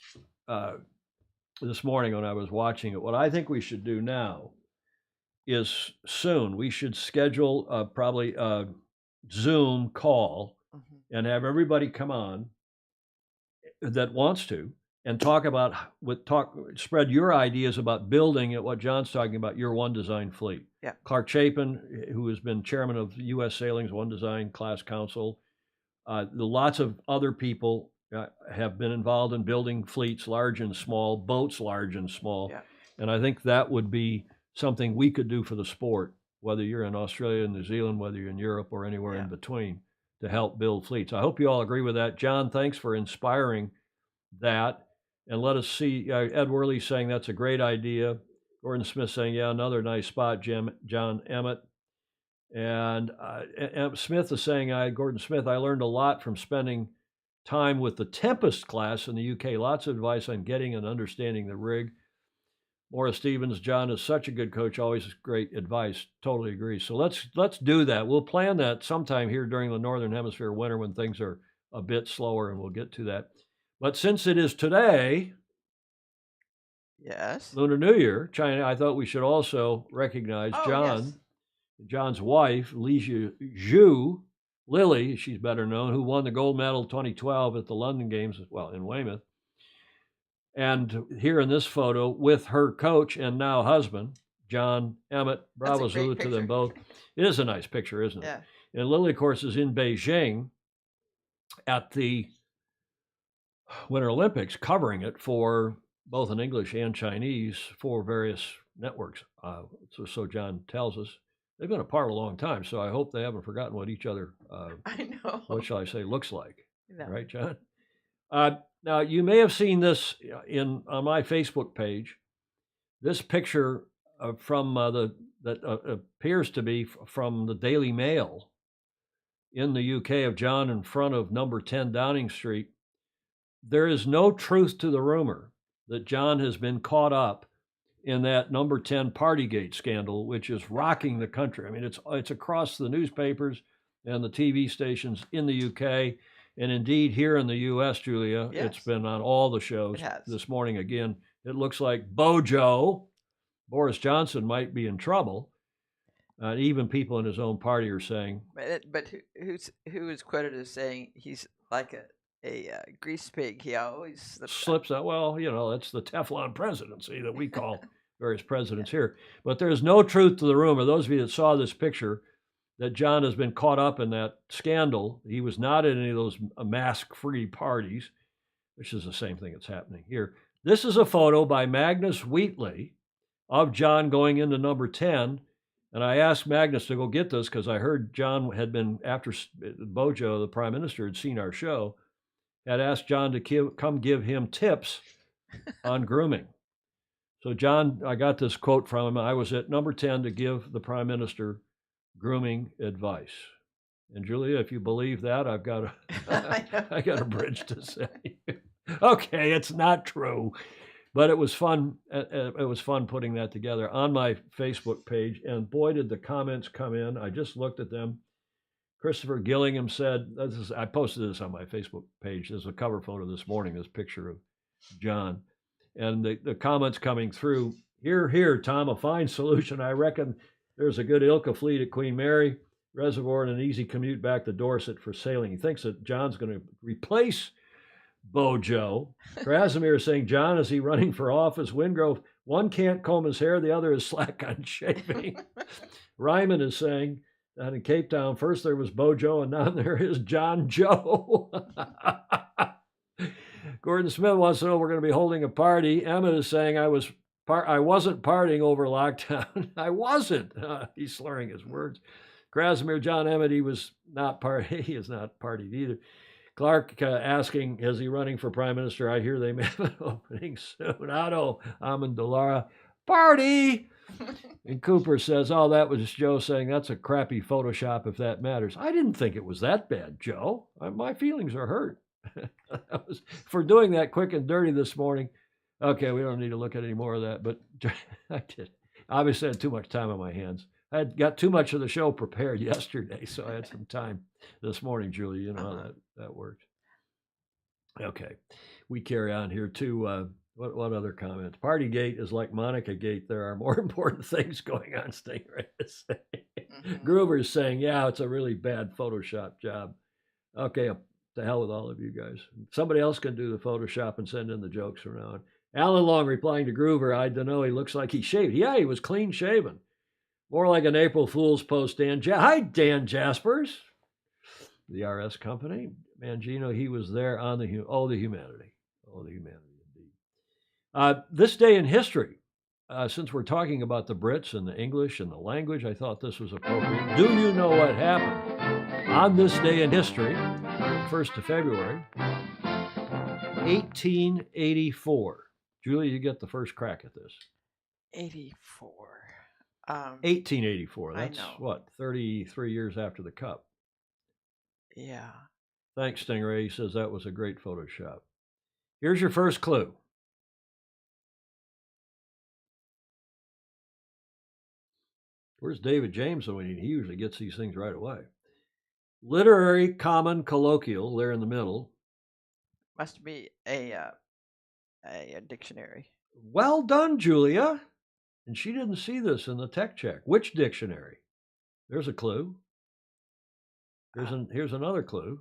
this morning when I was watching it, what I think we should do now is soon we should schedule probably a Zoom call and have everybody come on that wants to and spread your ideas about building at what John's talking about, your One Design fleet. Yeah. Clark Chapin, who has been chairman of U.S. Sailing's One Design Class Council, lots of other people have been involved in building fleets, large and small, boats large and small. Yeah. And I think that would be something we could do for the sport, whether you're in Australia, New Zealand, whether you're in Europe or anywhere in between, to help build fleets. I hope you all agree with that. John, thanks for inspiring that. And let us see, Ed Worley saying that's a great idea. Gordon Smith saying, yeah, another nice spot, John Emmett. And Smith is saying, Gordon Smith, I learned a lot from spending time with the Tempest class in the UK. Lots of advice on getting and understanding the rig. Morris Stevens, John is such a good coach, always great advice. Totally agree. So let's do that. We'll plan that sometime here during the Northern Hemisphere winter when things are a bit slower, and we'll get to that. But since it is today, Lunar New Year, China, I thought we should also recognize John's wife, Li Zhu, Lily, she's better known, who won the gold medal 2012 at the London Games, in Weymouth. And here in this photo with her coach and now husband, John Emmett. Bravo Zulu to them both. It is a nice picture, isn't it? Yeah. And Lily, of course, is in Beijing at the Winter Olympics, covering it for both in English and Chinese for various networks. So John tells us. They've been apart a long time, so I hope they haven't forgotten what each other, I know. what shall I say, looks like. No. Right, John? Now, you may have seen this on my Facebook page. This picture that appears to be from the Daily Mail in the UK of John in front of number 10 Downing Street. There is no truth to the rumor that John has been caught up in that number 10 Partygate scandal, which is rocking the country. I mean, it's across the newspapers and the TV stations in the UK, and indeed here in the US, Julia. It's been on all the shows this morning. Again, it looks like Bojo, Boris Johnson, might be in trouble. Even people in his own party are saying. But who is quoted as saying he's like a grease pig? He always slips out. Well, that's the Teflon presidency that we call various presidents here. But there's no truth to the rumor. Those of you that saw this picture, that John has been caught up in that scandal. He was not at any of those mask-free parties, which is the same thing that's happening here. This is a photo by Magnus Wheatley of John going into number 10. And I asked Magnus to go get this because I heard John had been, after Bojo, the prime minister, had seen our show, had asked John to come give him tips on grooming. So John, I got this quote from him. I was at number 10 to give the prime minister grooming advice. And Julia, if you believe that, I got a bridge to say. Okay, it's not true, but it was fun. It was fun putting that together on my Facebook page. And boy, did the comments come in. I just looked at them. Christopher Gillingham said, I posted this on my Facebook page. There's a cover photo this morning, this picture of John. And the comments coming through, here, Tom, a fine solution. I reckon there's a good Ilka fleet at Queen Mary Reservoir and an easy commute back to Dorset for sailing. He thinks that John's going to replace Bojo. Krasimir is saying, John, is he running for office? Wingrove, one can't comb his hair, the other is slack on shaving. Ryman is saying, down in Cape Town, first there was Bojo, and now there is John Joe. Gordon Smith wants to know we're going to be holding a party. Emmett is saying I wasn't partying over lockdown. I wasn't. He's slurring his words. Krasimir, John Emmett, he is not partied either. Clark asking, is he running for prime minister? I hear they may have an opening soon. Otto Amendolara, party. And Cooper says, oh, that was Joe saying that's a crappy Photoshop if that matters. I didn't think it was that bad, Joe. My feelings are hurt. For doing that quick and dirty this morning. Okay, we don't need to look at any more of that, but I did. Obviously, I had too much time on my hands. I had got too much of the show prepared yesterday, so I had some time this morning, Julie. You know how that works. Okay, we carry on here too. What other comments? Partygate is like Monica Gate. There are more important things going on, Stingray is saying. Groover's saying, yeah, it's a really bad Photoshop job. Okay, to hell with all of you guys. Somebody else can do the Photoshop and send in the jokes from now on. Alan Long replying to Groover, I don't know, he looks like he shaved. Yeah, he was clean shaven. More like an April Fool's post, Dan. Hi, Dan Jaspers. The RS company. Mangino, he was there on the humanity. Oh, the humanity indeed. This day in history, since we're talking about the Brits and the English and the language, I thought this was appropriate. Do you know what happened on this day in history, 1st of February, 1884? Julie, you get the first crack at this. 84. 1884. That's what, 33 years after the Cup. Yeah. Thanks, Stingray. He says that was a great Photoshop. Here's your first clue. Where's David James? He usually gets these things right away. Literary, common, colloquial. There in the middle. Must be a dictionary. Well done, Julia. And she didn't see this in the tech check. Which dictionary? There's a clue. Here's another clue.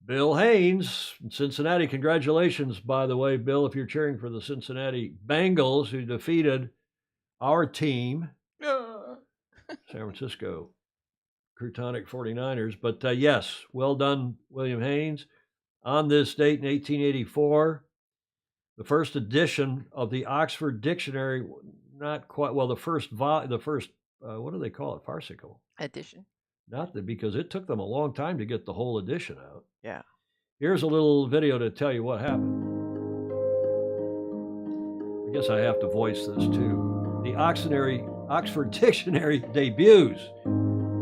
Bill Haynes, Cincinnati. Congratulations, by the way, Bill, if you're cheering for the Cincinnati Bengals, who defeated our team, San Francisco Crutonic 49ers. But yes, well done, William Haynes. On this date in 1884, the first edition of the Oxford Dictionary, not quite, well, the first, what do they call it? Farcical. Edition. Because it took them a long time to get the whole edition out. Yeah. Here's a little video to tell you what happened. I guess I have to voice this too. The Oxford Dictionary debuts.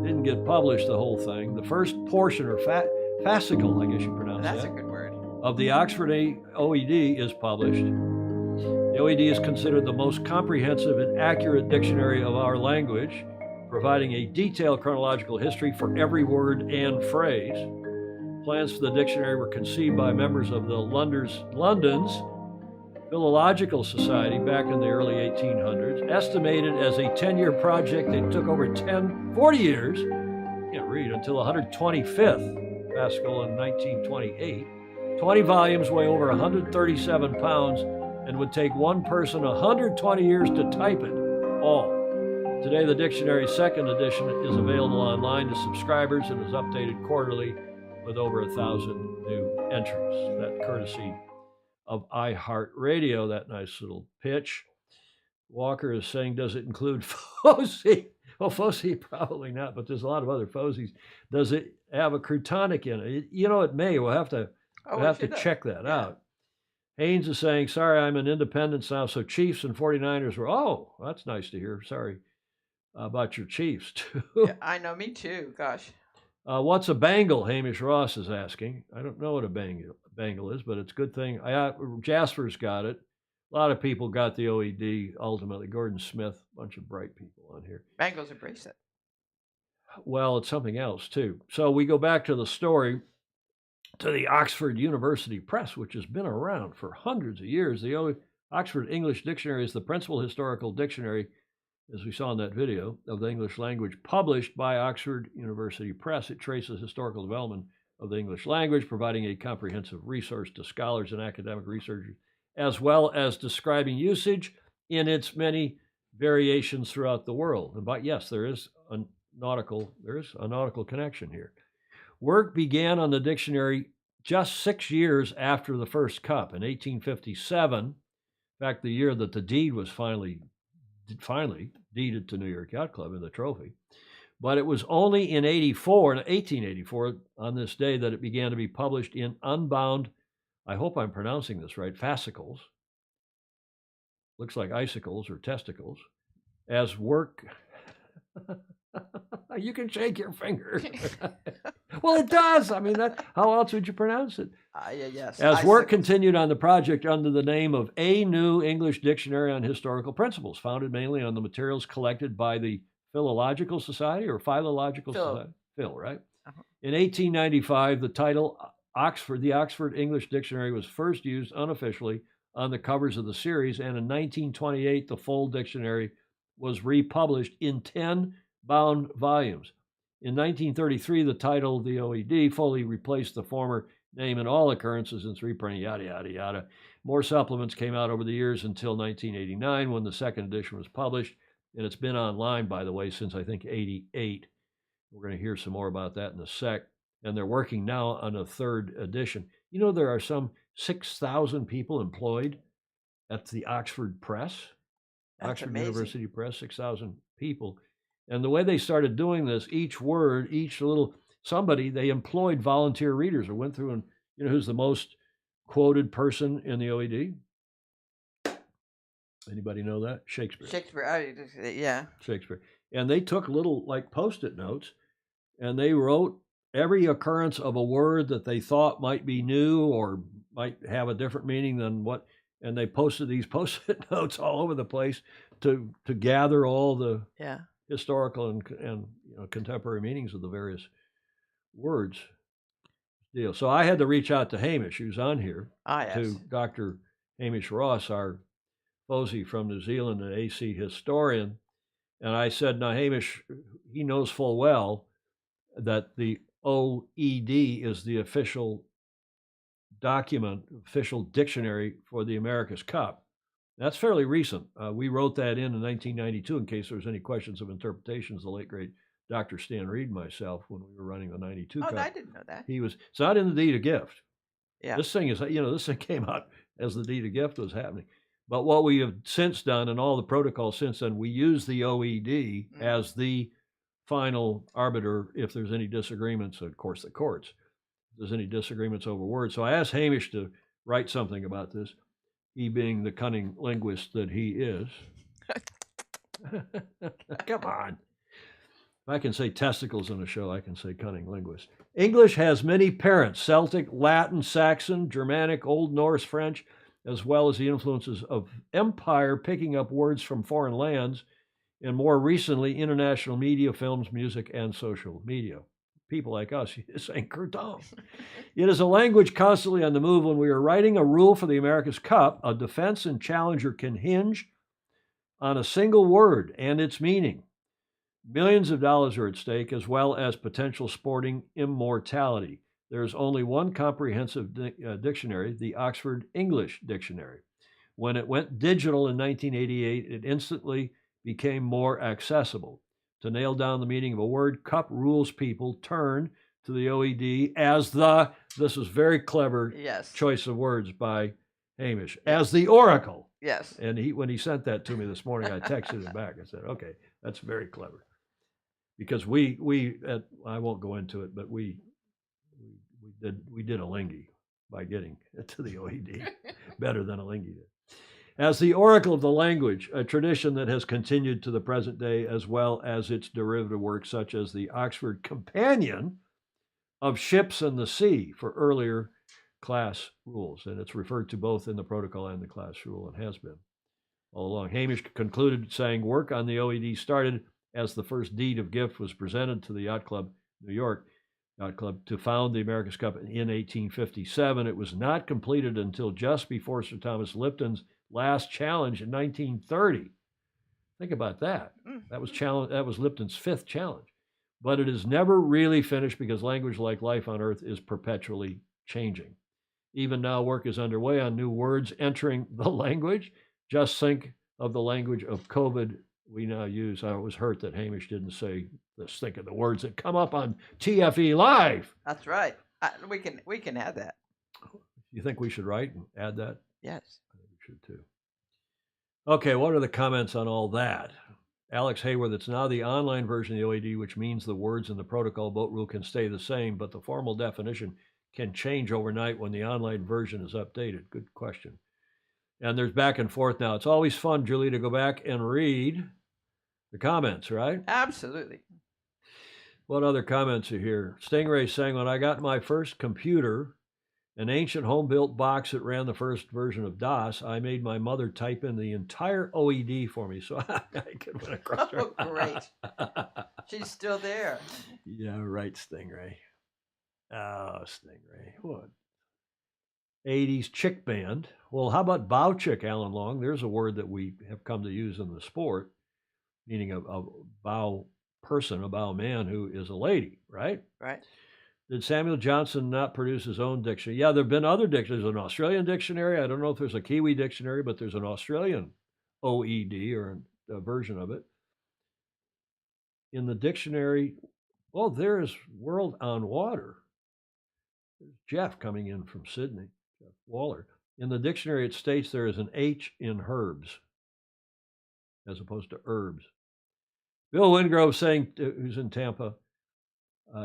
Didn't get published, the whole thing. The first portion, or fascicle, I guess you pronounce that. That's a good word. Of the Oxford OED is published. The OED is considered the most comprehensive and accurate dictionary of our language, providing a detailed chronological history for every word and phrase. Plans for the dictionary were conceived by members of the London's Philological Society back in the early 1800s. Estimated as a 10-year project, it took over 40 years, can't read, until 125th Pascal in 1928. 20 volumes weigh over 137 pounds and would take one person 120 years to type it all. Today, the dictionary's second edition is available online to subscribers and is updated quarterly with over 1,000 new entries. That courtesy of iHeartRadio, that nice little pitch. Walker is saying, does it include Fosse? Well, Fosse probably not, but there's a lot of other Fosses. Does it have a Crutonic in it? It may. We'll have to check that out. Haynes is saying, sorry, I'm in Independence now, so Chiefs and 49ers were, oh, that's nice to hear. Sorry about your Chiefs, too. Yeah, I know, me too. Gosh. What's a bangle? Hamish Ross is asking. I don't know what a bangle is, but it's a good thing. Jasper's got it. A lot of people got the OED ultimately. Gordon Smith, a bunch of bright people on here. Bengals embrace it. Well, it's something else too. So we go back to the story, to the Oxford University Press, which has been around for hundreds of years. The Oxford English Dictionary is the principal historical dictionary, as we saw in that video, of the English language, published by Oxford University Press. It traces historical development of the English language, providing a comprehensive resource to scholars and academic researchers, as well as describing usage in its many variations throughout the world. But yes, there is a nautical connection here. Work began on the dictionary just 6 years after the first cup in 1857. In fact, the year that the deed was finally deeded to New York Yacht Club in the trophy. But it was only in 1884, on this day, that it began to be published in unbound, I hope I'm pronouncing this right, fascicles. Looks like icicles or testicles. As work. You can shake your finger. Well, it does. I mean, how else would you pronounce it? Yes. As work continued on the project under the name of A New English Dictionary on Historical Principles, founded mainly on the materials collected by the Philological Society or Philological Society? Phil, right? Uh-huh. In 1895, the title the Oxford English Dictionary was first used unofficially on the covers of the series, and in 1928, the full dictionary was republished in 10 bound volumes. In 1933, the title, the OED, fully replaced the former name in all occurrences and its reprinting, yada, yada, yada. More supplements came out over the years until 1989 when the second edition was published, and it's been online, by the way, since I think 88. We're going to hear some more about that in a sec, and they're working now on a third edition. You know, there are some 6,000 people employed at the Oxford Press. That's Oxford amazing. University Press, 6,000 people. And the way they started doing this, each word, each little somebody, they employed volunteer readers or went through and, you know, who's the most quoted person in the OED? Anybody know that? Shakespeare. Yeah. Shakespeare. And they took little like Post-it notes and they wrote every occurrence of a word that they thought might be new or might have a different meaning than what, and they posted these Post-it notes all over the place to gather all the historical and you know, contemporary meanings of the various words. Deal. So I had to reach out to Hamish, who's on here, to Dr. Hamish Ross, our Fozy from New Zealand, an AC historian. And I said, now, Hamish, he knows full well that the OED is the official document, official dictionary for the America's Cup. That's fairly recent. We wrote that in 1992 in case there was any questions of interpretations. The late, great Dr. Stan Reed and myself, when we were running the 92 Cup. Oh, I didn't know that. It's not in the deed of gift. Yeah. This thing is, you know, this thing came out as the deed of gift was happening. But what we have since done and all the protocols since then, we use the OED as the final arbiter if there's any disagreements, of course, the courts. If there's any disagreements over words. So I asked Hamish to write something about this, he being the cunning linguist that he is. Come on. If I can say testicles in a show, I can say cunning linguist. English has many parents: Celtic, Latin, Saxon, Germanic, Old Norse, French, as well as the influences of empire picking up words from foreign lands, and more recently, international media, films, music, and social media. People like us saying Crouton. It is a language constantly on the move. When we are writing a rule for the America's Cup, a defense and challenger can hinge on a single word and its meaning. Millions of dollars are at stake, as well as potential sporting immortality. There is only one comprehensive dictionary, the Oxford English Dictionary. When it went digital in 1988, it instantly became more accessible. To nail down the meaning of a word, Cup rules people turn to the OED as this was very clever choice of words by Hamish, as the oracle. Yes. And when he sent that to me this morning, I texted him back. I said, okay, that's very clever. Because I won't go into it, but we did a lingy by getting to the OED better than a lingy did. As the oracle of the language, a tradition that has continued to the present day, as well as its derivative works such as the Oxford Companion of Ships and the Sea for earlier class rules, and it's referred to both in the protocol and the class rule and has been all along. Hamish concluded saying work on the OED started as the first deed of gift was presented to the Yacht Club, New York Yacht Club, to found the America's Cup in 1857. It was not completed until just before Sir Thomas Lipton's last challenge in 1930. Think about that. That was Lipton's 5th challenge. But it is never really finished because language, like life on Earth, is perpetually changing. Even now, work is underway on new words entering the language. Just think of the language of COVID we now use. I was hurt that Hamish didn't say, let's think of the words that come up on TFE Live. That's right. We can add that. You think we should write and add that? Yes. I think we should too. Okay, what are the comments on all that? Alex Hayworth, it's now the online version of the OED, which means the words in the protocol boat rule can stay the same, but the formal definition can change overnight when the online version is updated. Good question. And there's back and forth now. It's always fun, Julie, to go back and read the comments, right? Absolutely. What other comments are here? Stingray saying, when I got my first computer, an ancient home-built box that ran the first version of DOS, I made my mother type in the entire OED for me so I could win across her. Oh, great. She's still there. Yeah, right, Stingray. Oh, Stingray. What? 80s chick band. Well, how about bow chick, Alan Long? There's a word that we have come to use in the sport, meaning a bow person, a bow man who is a lady, right? Right. Did Samuel Johnson not produce his own dictionary? Yeah, there have been other dictionaries. There's an Australian dictionary. I don't know if there's a Kiwi dictionary, but there's an Australian OED or a version of it. In the dictionary, oh, there is World on Water. There's Jeff coming in from Sydney, Jeff Waller. In the dictionary, it states there is an H in herbs as opposed to herbs. Bill Wingrove saying, who's in Tampa,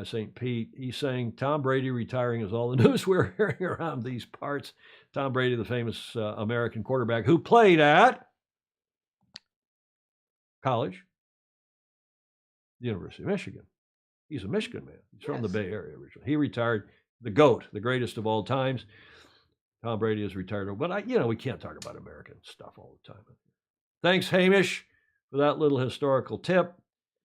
St. Pete, he's saying Tom Brady retiring is all the news we're hearing around these parts. Tom Brady, the famous American quarterback who played at college, the University of Michigan. He's a Michigan man. He's from the Bay Area originally. He retired, the GOAT, the greatest of all times. Tom Brady is retired. But, we can't talk about American stuff all the time. Thanks, Hamish, for that little historical tip.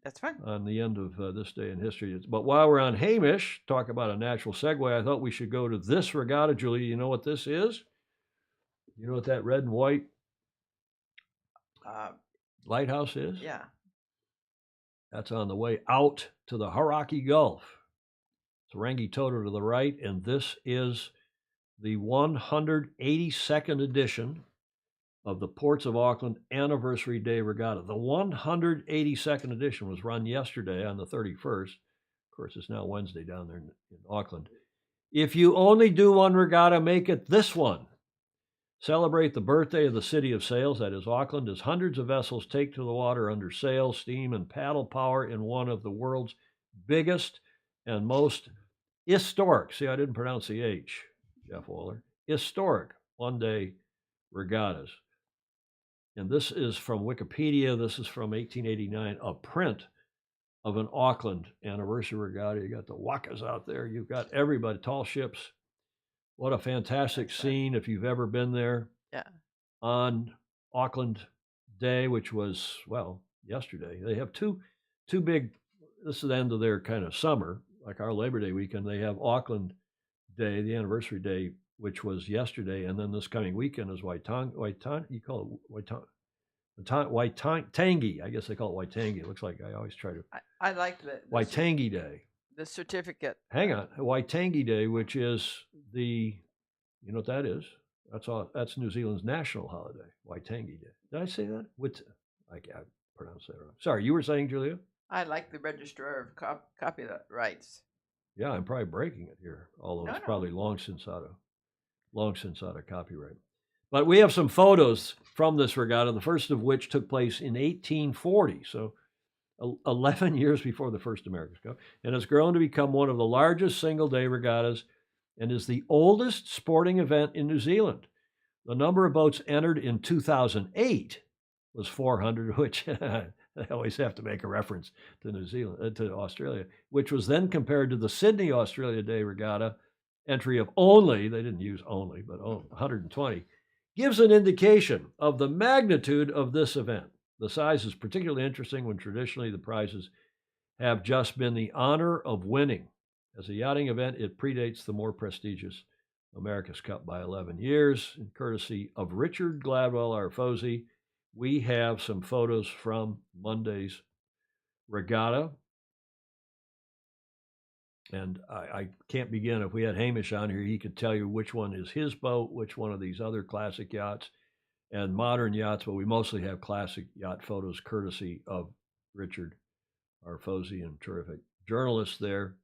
That's fine. On the end of this day in history. But while we're on Hamish, talk about a natural segue, I thought we should go to this regatta. Julie, you know what this is? You know what that red and white lighthouse is? Yeah. That's on the way out to the Hauraki Gulf. It's Rangitoto to the right, and this is the 182nd edition of the Ports of Auckland Anniversary Day Regatta. The 182nd edition was run yesterday on the 31st. Of course, it's now Wednesday down there in Auckland. If you only do one regatta, make it this one. Celebrate the birthday of the city of sails, that is Auckland, as hundreds of vessels take to the water under sail, steam, and paddle power in one of the world's biggest and most historic, see, I didn't pronounce the H, Jeff Waller, historic one-day regattas. And this is from Wikipedia. This is from 1889, a print of an Auckland anniversary regatta. You got the wakas out there. You've got everybody, tall ships. What a fantastic scene if you've ever been there. Yeah. On Auckland Day, which was, well, yesterday. They have two big, this is the end of their kind of summer, like our Labor Day weekend. They have Auckland Day, the anniversary day, which was yesterday, and then this coming weekend is Waitangi. I guess they call it Waitangi. It looks like I always try to. I like the Waitangi Day. The certificate. Hang on, Waitangi Day, which is you know what that is? That's New Zealand's national holiday, Waitangi Day. Did I say that? I pronounced that wrong. Sorry, you were saying, Julia? I like the Registrar of Copyright Rights. Yeah, I'm probably breaking it here, although it's probably long since out of copyright. But we have some photos from this regatta, the first of which took place in 1840, so 11 years before the first America's Cup, and has grown to become one of the largest single-day regattas and is the oldest sporting event in New Zealand. The number of boats entered in 2008 was 400, which I always have to make a reference to New Zealand, to Australia, which was then compared to the Sydney Australia Day Regatta entry of only, they didn't use only, but 120, gives an indication of the magnitude of this event. The size is particularly interesting when traditionally the prizes have just been the honor of winning. As a yachting event, it predates the more prestigious America's Cup by 11 years. And courtesy of Richard Gladwell, our Fozy, we have some photos from Monday's regatta. And I can't begin. If we had Hamish on here, he could tell you which one is his boat, which one of these other classic yachts and modern yachts, but we mostly have classic yacht photos courtesy of Richard, our Fozy and terrific journalist there.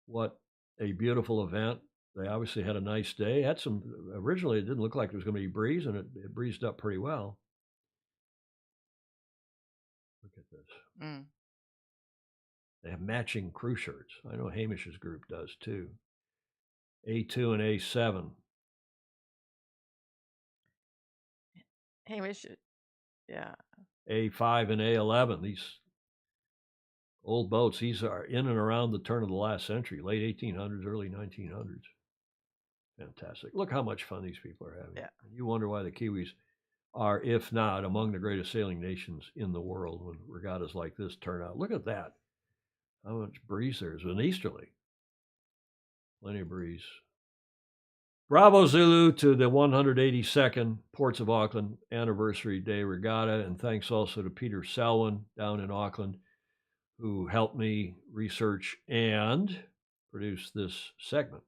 What a beautiful event. They obviously had a nice day. Had some, originally it didn't look like there was going to be a breeze, and it breezed up pretty well. Look at this. Mm. They have matching crew shirts. I know Hamish's group does too. A2 and A7. Hamish, yeah. A5 and A11. These old boats, these are in and around the turn of the last century, late 1800s, early 1900s. Fantastic. Look how much fun these people are having. Yeah. You wonder why the Kiwis are, if not, among the greatest sailing nations in the world when regattas like this turn out. Look at that. How much breeze there is. An easterly. Plenty of breeze. Bravo Zulu to the 182nd Ports of Auckland Anniversary Day Regatta, and thanks also to Peter Selwyn down in Auckland, who helped me research and produce this segment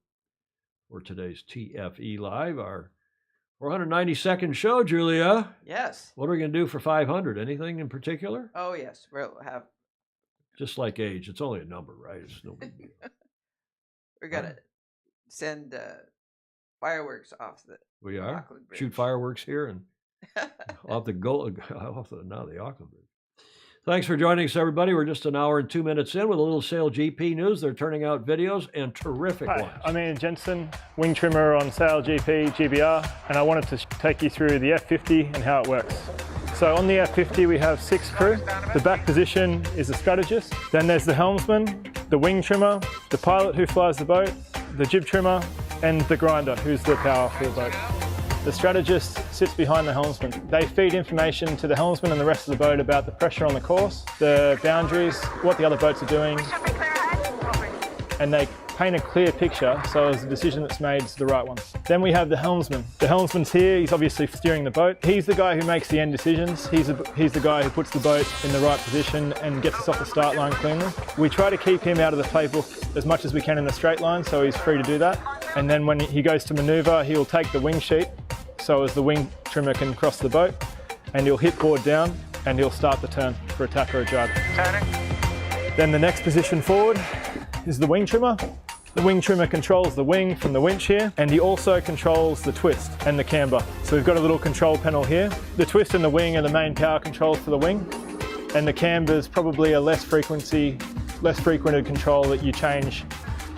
for today's TFE Live, our 492nd show, Julia. Yes. What are we going to do for 500? Anything in particular? Oh, yes. We'll have. Just like age, it's only a number, right? It's no big deal. We're going to send fireworks off the We are. Auckland Bridge. Shoot fireworks here and off the Auckland Bridge. Thanks for joining us, everybody. We're just an hour and 2 minutes in with a little Sail GP news. They're turning out videos and terrific ones. I'm Ian Jensen, wing trimmer on Sail GP GBR, and I wanted to take you through the F50 and how it works. So on the F50 we have 6 crew. The back position is the strategist. Then there's the helmsman, the wing trimmer, the pilot who flies the boat, the jib trimmer, and the grinder, who's the power for the boat. The strategist sits behind the helmsman. They feed information to the helmsman and the rest of the boat about the pressure on the course, the boundaries, what the other boats are doing, and they paint a clear picture so as the decision that's made is the right one. Then we have the helmsman. The helmsman's here, he's obviously steering the boat. He's the guy who makes the end decisions. He's the guy who puts the boat in the right position and gets us off the start line cleanly. We try to keep him out of the playbook as much as we can in the straight line, so he's free to do that. And then when he goes to manoeuvre, he'll take the wing sheet so as the wing trimmer can cross the boat, and he'll hit board down and he'll start the turn for a tack or a jibe. Then the next position forward is the wing trimmer. The wing trimmer controls the wing from the winch here, and he also controls the twist and the camber. So we've got a little control panel here. The twist and the wing are the main power controls for the wing, and the camber is probably a less frequented control that you change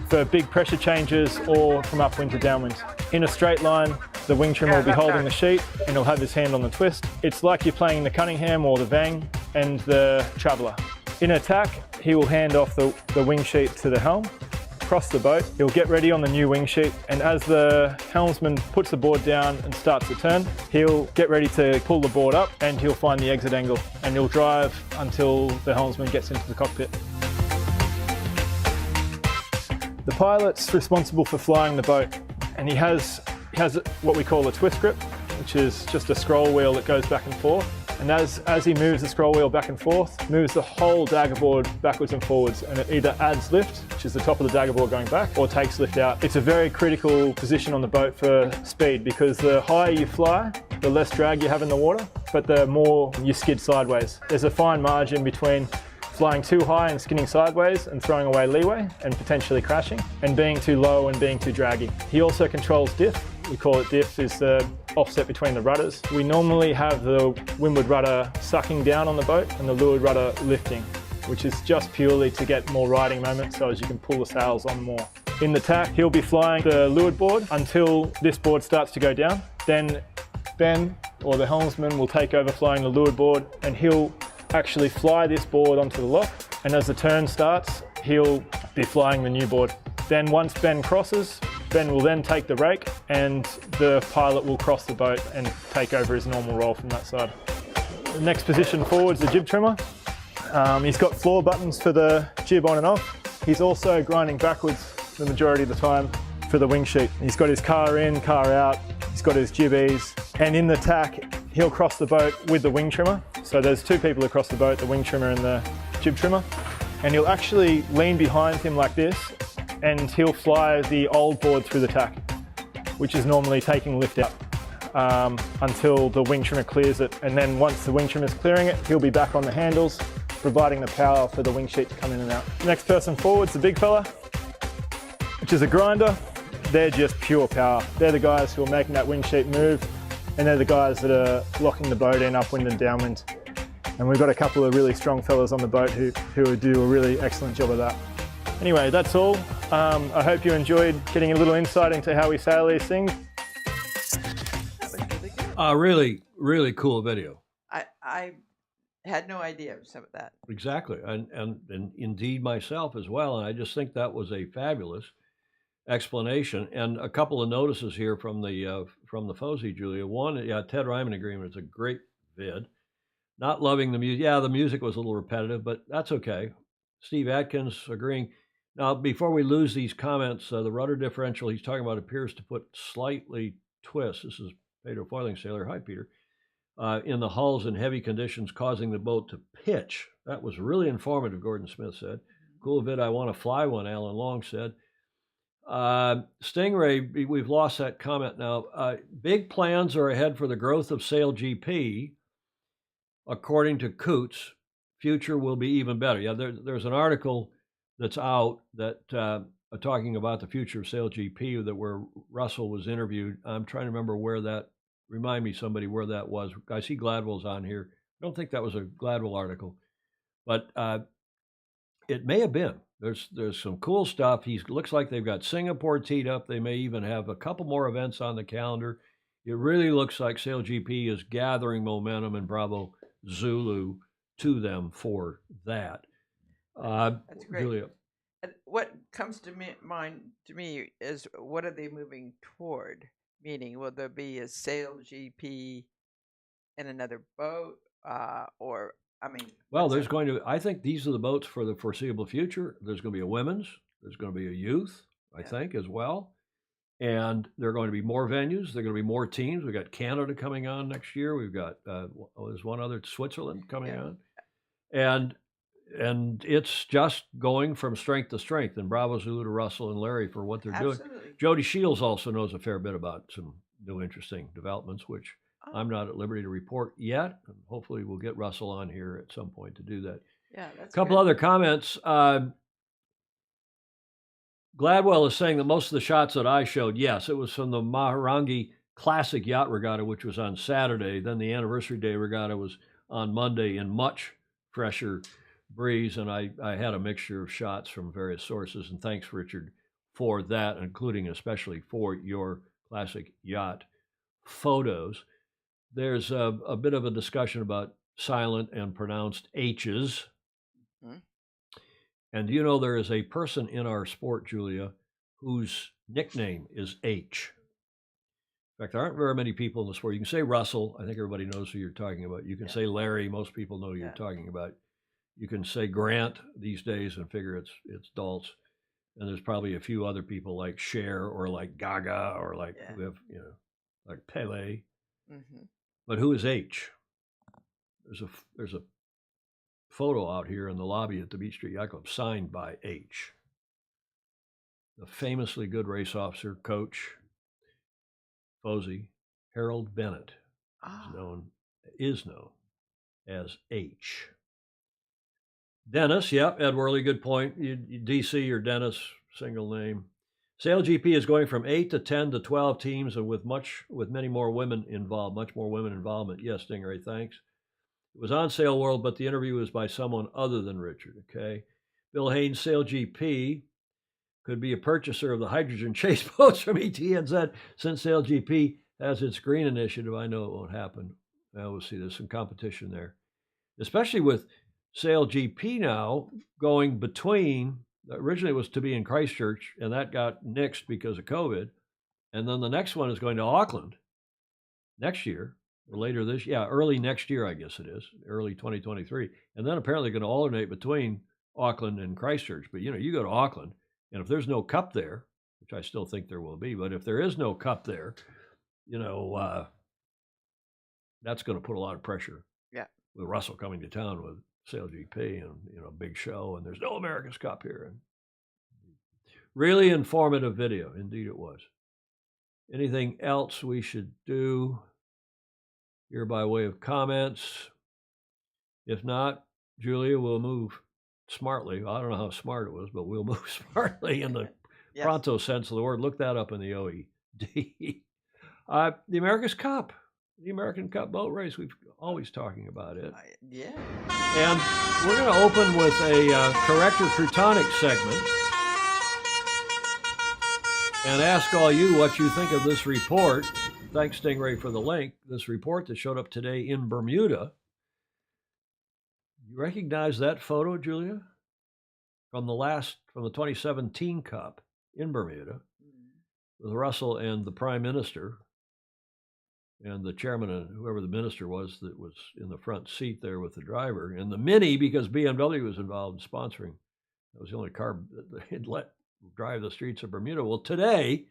for big pressure changes or from upwind to downwind. In a straight line, the wing trimmer will be holding the sheet and he'll have his hand on the twist. It's like you're playing the Cunningham or the Vang and the Traveller. In attack, he will hand off the wing sheet to the helm, cross the boat, he'll get ready on the new wing sheet, and as the helmsman puts the board down and starts the turn, he'll get ready to pull the board up and he'll find the exit angle, and he'll drive until the helmsman gets into the cockpit. The pilot's responsible for flying the boat, and he has what we call a twist grip, which is just a scroll wheel that goes back and forth. And as he moves the scroll wheel back and forth, moves the whole dagger board backwards and forwards, and it either adds lift, which is the top of the dagger board going back, or takes lift out. It's a very critical position on the boat for speed, because the higher you fly, the less drag you have in the water, but the more you skid sideways. There's a fine margin between flying too high and skidding sideways and throwing away leeway and potentially crashing, and being too low and being too draggy. He also controls diff. We call it diff, is the offset between the rudders. We normally have the windward rudder sucking down on the boat and the leeward rudder lifting, which is just purely to get more riding moment so as you can pull the sails on more. In the tack, he'll be flying the leeward board until this board starts to go down. Then Ben, or the helmsman, will take over flying the leeward board, and he'll actually fly this board onto the lock, and as the turn starts, he'll be flying the new board. Then once Ben crosses, Ben will then take the rake and the pilot will cross the boat and take over his normal role from that side. The next position forward is the jib trimmer. He's got floor buttons for the jib on and off. He's also grinding backwards the majority of the time for the wing sheet. He's got his car in, car out, he's got his jibbies, and in the tack, he'll cross the boat with the wing trimmer. So there's two people across the boat, the wing trimmer and the jib trimmer. And he'll actually lean behind him like this, and he'll fly the old board through the tack, which is normally taking lift out until the wing trimmer clears it. And then once the wing trimmer's clearing it, he'll be back on the handles, providing the power for the wing sheet to come in and out. Next person forward's the big fella, which is a grinder. They're just pure power. They're the guys who are making that wing sheet move, and they're the guys that are locking the boat in upwind and downwind. And we've got a couple of really strong fellas on the boat who do a really excellent job of that. Anyway, that's all. I hope you enjoyed getting a little insight into how we sail these things. That was really good. Really, really cool video. I had no idea of some of that. Exactly, and indeed myself as well. And I just think that was a fabulous explanation. And a couple of notices here from the Fozzie, Julia. One, yeah, Ted Ryman Agreement. It's a great vid. Not loving the music. Yeah, the music was a little repetitive, but that's okay. Steve Atkins agreeing. Now, before we lose these comments, the rudder differential he's talking about appears to put slightly twist. This is Pedro Foiling Sailor. Hi, Peter. In the hulls in heavy conditions, causing the boat to pitch. That was really informative, Gordon Smith said. Cool vid, I want to fly one, Alan Long said. Stingray, we've lost that comment now. Big plans are ahead for the growth of Sail GP. According to Coots, future will be even better. Yeah, there's an article that's out that talking about the future of Sail GP that where Russell was interviewed. I'm trying to remember where that. Remind me, somebody, where that was. I see Gladwell's on here. I don't think that was a Gladwell article, but it may have been. There's some cool stuff. Looks like they've got Singapore teed up. They may even have a couple more events on the calendar. It really looks like Sail GP is gathering momentum, and bravo Zulu to them for that. That's great. Julia. And what comes to mind to me is, what are they moving toward? Meaning, will there be a Sail GP in another boat, or I mean? Well, there's going to. I think these are the boats for the foreseeable future. There's going to be a women's. There's going to be a youth. I think as well, and there are going to be more venues. There are going to be more teams. We've got Canada coming on next year. We've got there's one other, Switzerland coming on, and it's just going from strength to strength. And bravo Zulu to Russell and Larry for what they're doing. Jody Shields also knows a fair bit about some new interesting developments, which I'm not at liberty to report yet. And hopefully we'll get Russell on here at some point to do that. Yeah, that's a couple other comments. Gladwell is saying that most of the shots that I showed, yes, it was from the Maharangi Classic Yacht Regatta, which was on Saturday. Then the Anniversary Day Regatta was on Monday in much fresher breeze, and I had a mixture of shots from various sources, and thanks, Richard, for that, including especially for your classic yacht photos. There's a bit of a discussion about silent and pronounced H's. And do you know there is a person in our sport, Julia, whose nickname is H? In fact, there aren't very many people in the sport. You can say Russell. I think everybody knows who you're talking about. You can say Larry. Most people know who you're talking about. You can say Grant these days and figure it's Daltz. And there's probably a few other people like Cher or like Gaga or like we have, like Pele. Mm-hmm. But who is H? There's a photo out here in the lobby at the Beach Street Yacht Club signed by H, the famously good race officer, coach, Fozzie. Harold Bennett is known as H. Dennis, Ed Worley, good point. DC or Dennis, single name. Sail GP is going from 8 to 10 to 12 teams, and with many more women involved, much more women involvement. Yes, Stingray, thanks. It was on Sail World, but the interview was by someone other than Richard, okay? Bill Haynes, Sail GP could be a purchaser of the hydrogen chase boats from ETNZ since Sail GP has its green initiative. I know it won't happen. Now we'll see there's some competition there, especially with Sail GP now going between Originally, it was to be in Christchurch, and that got nixed because of COVID. And then the next one is going to Auckland next year, or later this, early next year, I guess it is, early 2023. And then apparently going to alternate between Auckland and Christchurch. But, you go to Auckland, and if there's no cup there, which I still think there will be, but if there is no cup there, that's going to put a lot of pressure. Yeah. With Russell coming to town with SailGP and, big show, and there's no America's Cup here. And really informative video. Indeed it was. Anything else we should do here by way of comments? If not, Julia, we'll move smartly. I don't know how smart it was, but we'll move smartly in the Yes. pronto sense of the word. Look that up in the OED. The America's Cup, the American Cup boat race. We've always talking about it. Yeah. And we're going to open with a correct or crutonic segment and ask all you what you think of this report. Thanks, Stingray, for the link. This report that showed up today in Bermuda. You recognize that photo, Julia? From the 2017 Cup in Bermuda with Russell and the Prime Minister and the chairman and whoever the minister was that was in the front seat there with the driver, and the Mini, because BMW was involved in sponsoring. That was the only car that they'd let drive the streets of Bermuda. Well, today,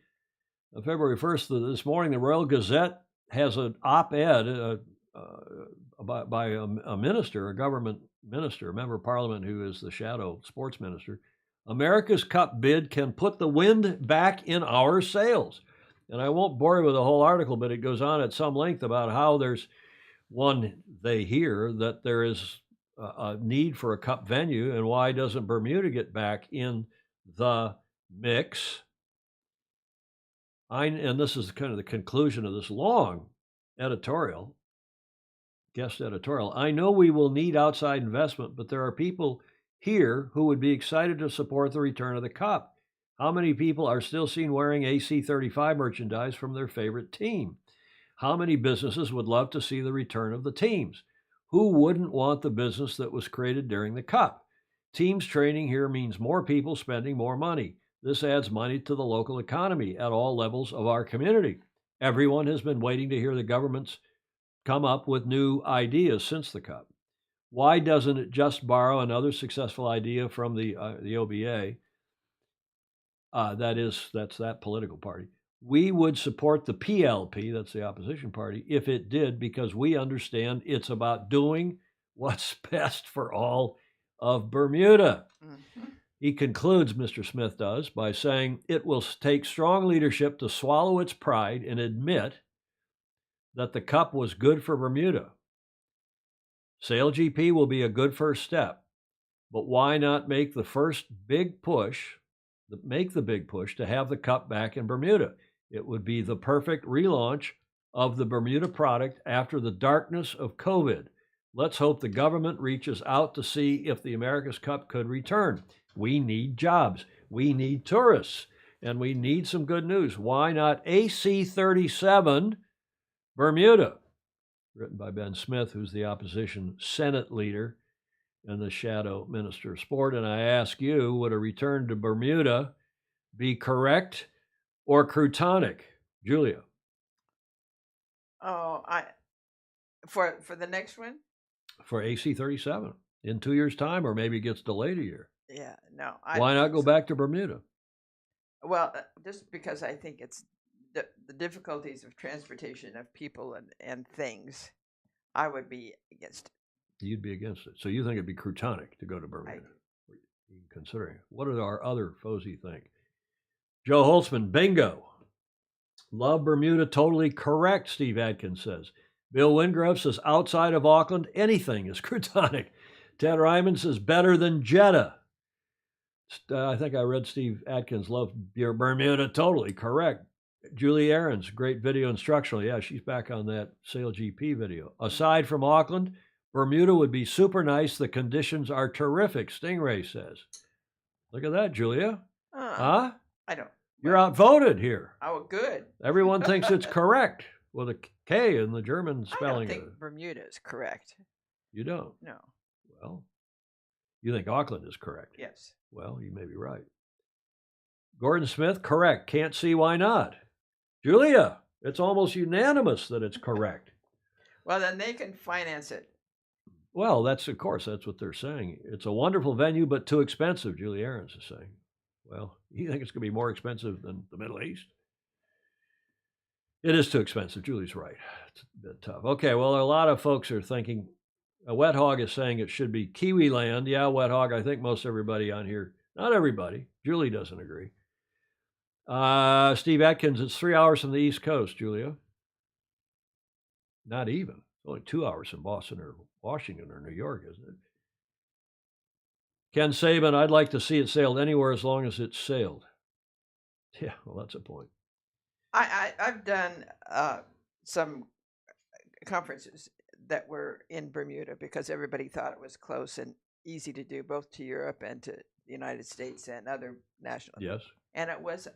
February 1st, this morning, the Royal Gazette has an op-ed by a minister, a government minister, a member of parliament who is the shadow sports minister. America's Cup bid can put the wind back in our sails. And I won't bore you with the whole article, but it goes on at some length about how they hear that there is a need for a cup venue, and why doesn't Bermuda get back in the mix? And this is kind of the conclusion of this long guest editorial. I know we will need outside investment, but there are people here who would be excited to support the return of the Cup. How many people are still seen wearing AC-35 merchandise from their favorite team? How many businesses would love to see the return of the teams? Who wouldn't want the business that was created during the Cup? Teams training here means more people spending more money. This adds money to the local economy at all levels of our community. Everyone has been waiting to hear the governments come up with new ideas since the Cup. Why doesn't it just borrow another successful idea from the OBA? That's that political party. We would support the PLP, that's the opposition party, if it did, because we understand it's about doing what's best for all of Bermuda. Mm-hmm. He concludes, Mr. Smith does, by saying it will take strong leadership to swallow its pride and admit that the Cup was good for Bermuda. SailGP will be a good first step, but why not make the big push to have the Cup back in Bermuda? It would be the perfect relaunch of the Bermuda product after the darkness of COVID. Let's hope the government reaches out to see if the America's Cup could return. We need jobs, we need tourists, and we need some good news. Why not AC-37 Bermuda? Written by Ben Smith, who's the opposition Senate leader and the shadow minister of sport. And I ask you, would a return to Bermuda be correct or crutonic? Julia. Oh, for the next one? For AC-37 in 2 years' time, or maybe it gets delayed a year. Yeah, no. Why not go back to Bermuda? Well, just because I think it's the difficulties of transportation of people and things, I would be against it. You'd be against it. So you think it'd be crutonic to go to Bermuda? Considering. What do our other foesy think? Joe Holtzman, bingo. Love Bermuda, totally correct, Steve Adkins says. Bill Wingrove says outside of Auckland, anything is crutonic. Ted Ryman says better than Jeddah. I think I read Steve Adkins love Bermuda, totally correct. Julie Ahrens, great video instructional. Yeah, she's back on that SailGP video. Aside from Auckland, Bermuda would be super nice. The conditions are terrific, Stingray says. Look at that, Julia. Huh? I don't. You're outvoted here. Oh, good. Everyone thinks it's correct with a K in the German spelling. I don't think Bermuda is correct. You don't? No. Well, You think Auckland is correct? Yes. Well, you may be right. Gordon Smith, correct. Can't see why not. Julia, it's almost unanimous that it's correct. Well, then they can finance it. Well, that's what they're saying. It's a wonderful venue, but too expensive, Julie Ahrens is saying. Well, you think it's going to be more expensive than the Middle East? It is too expensive. Julie's right. It's a bit tough. Okay, well, a lot of folks are thinking, Wet Hog is saying it should be Kiwi Land. Yeah, Wet Hog, I think most everybody on here, not everybody. Julie doesn't agree. Steve Atkins, it's 3 hours from the East Coast, Julia. Not even. It's only 2 hours from Boston or Washington or New York, isn't it? Ken Saban, I'd like to see it sailed anywhere as long as it's sailed. Yeah, well, that's a point. I've done some conferences that were in Bermuda because everybody thought it was close and easy to do, both to Europe and to the United States and other national. Yes. And it was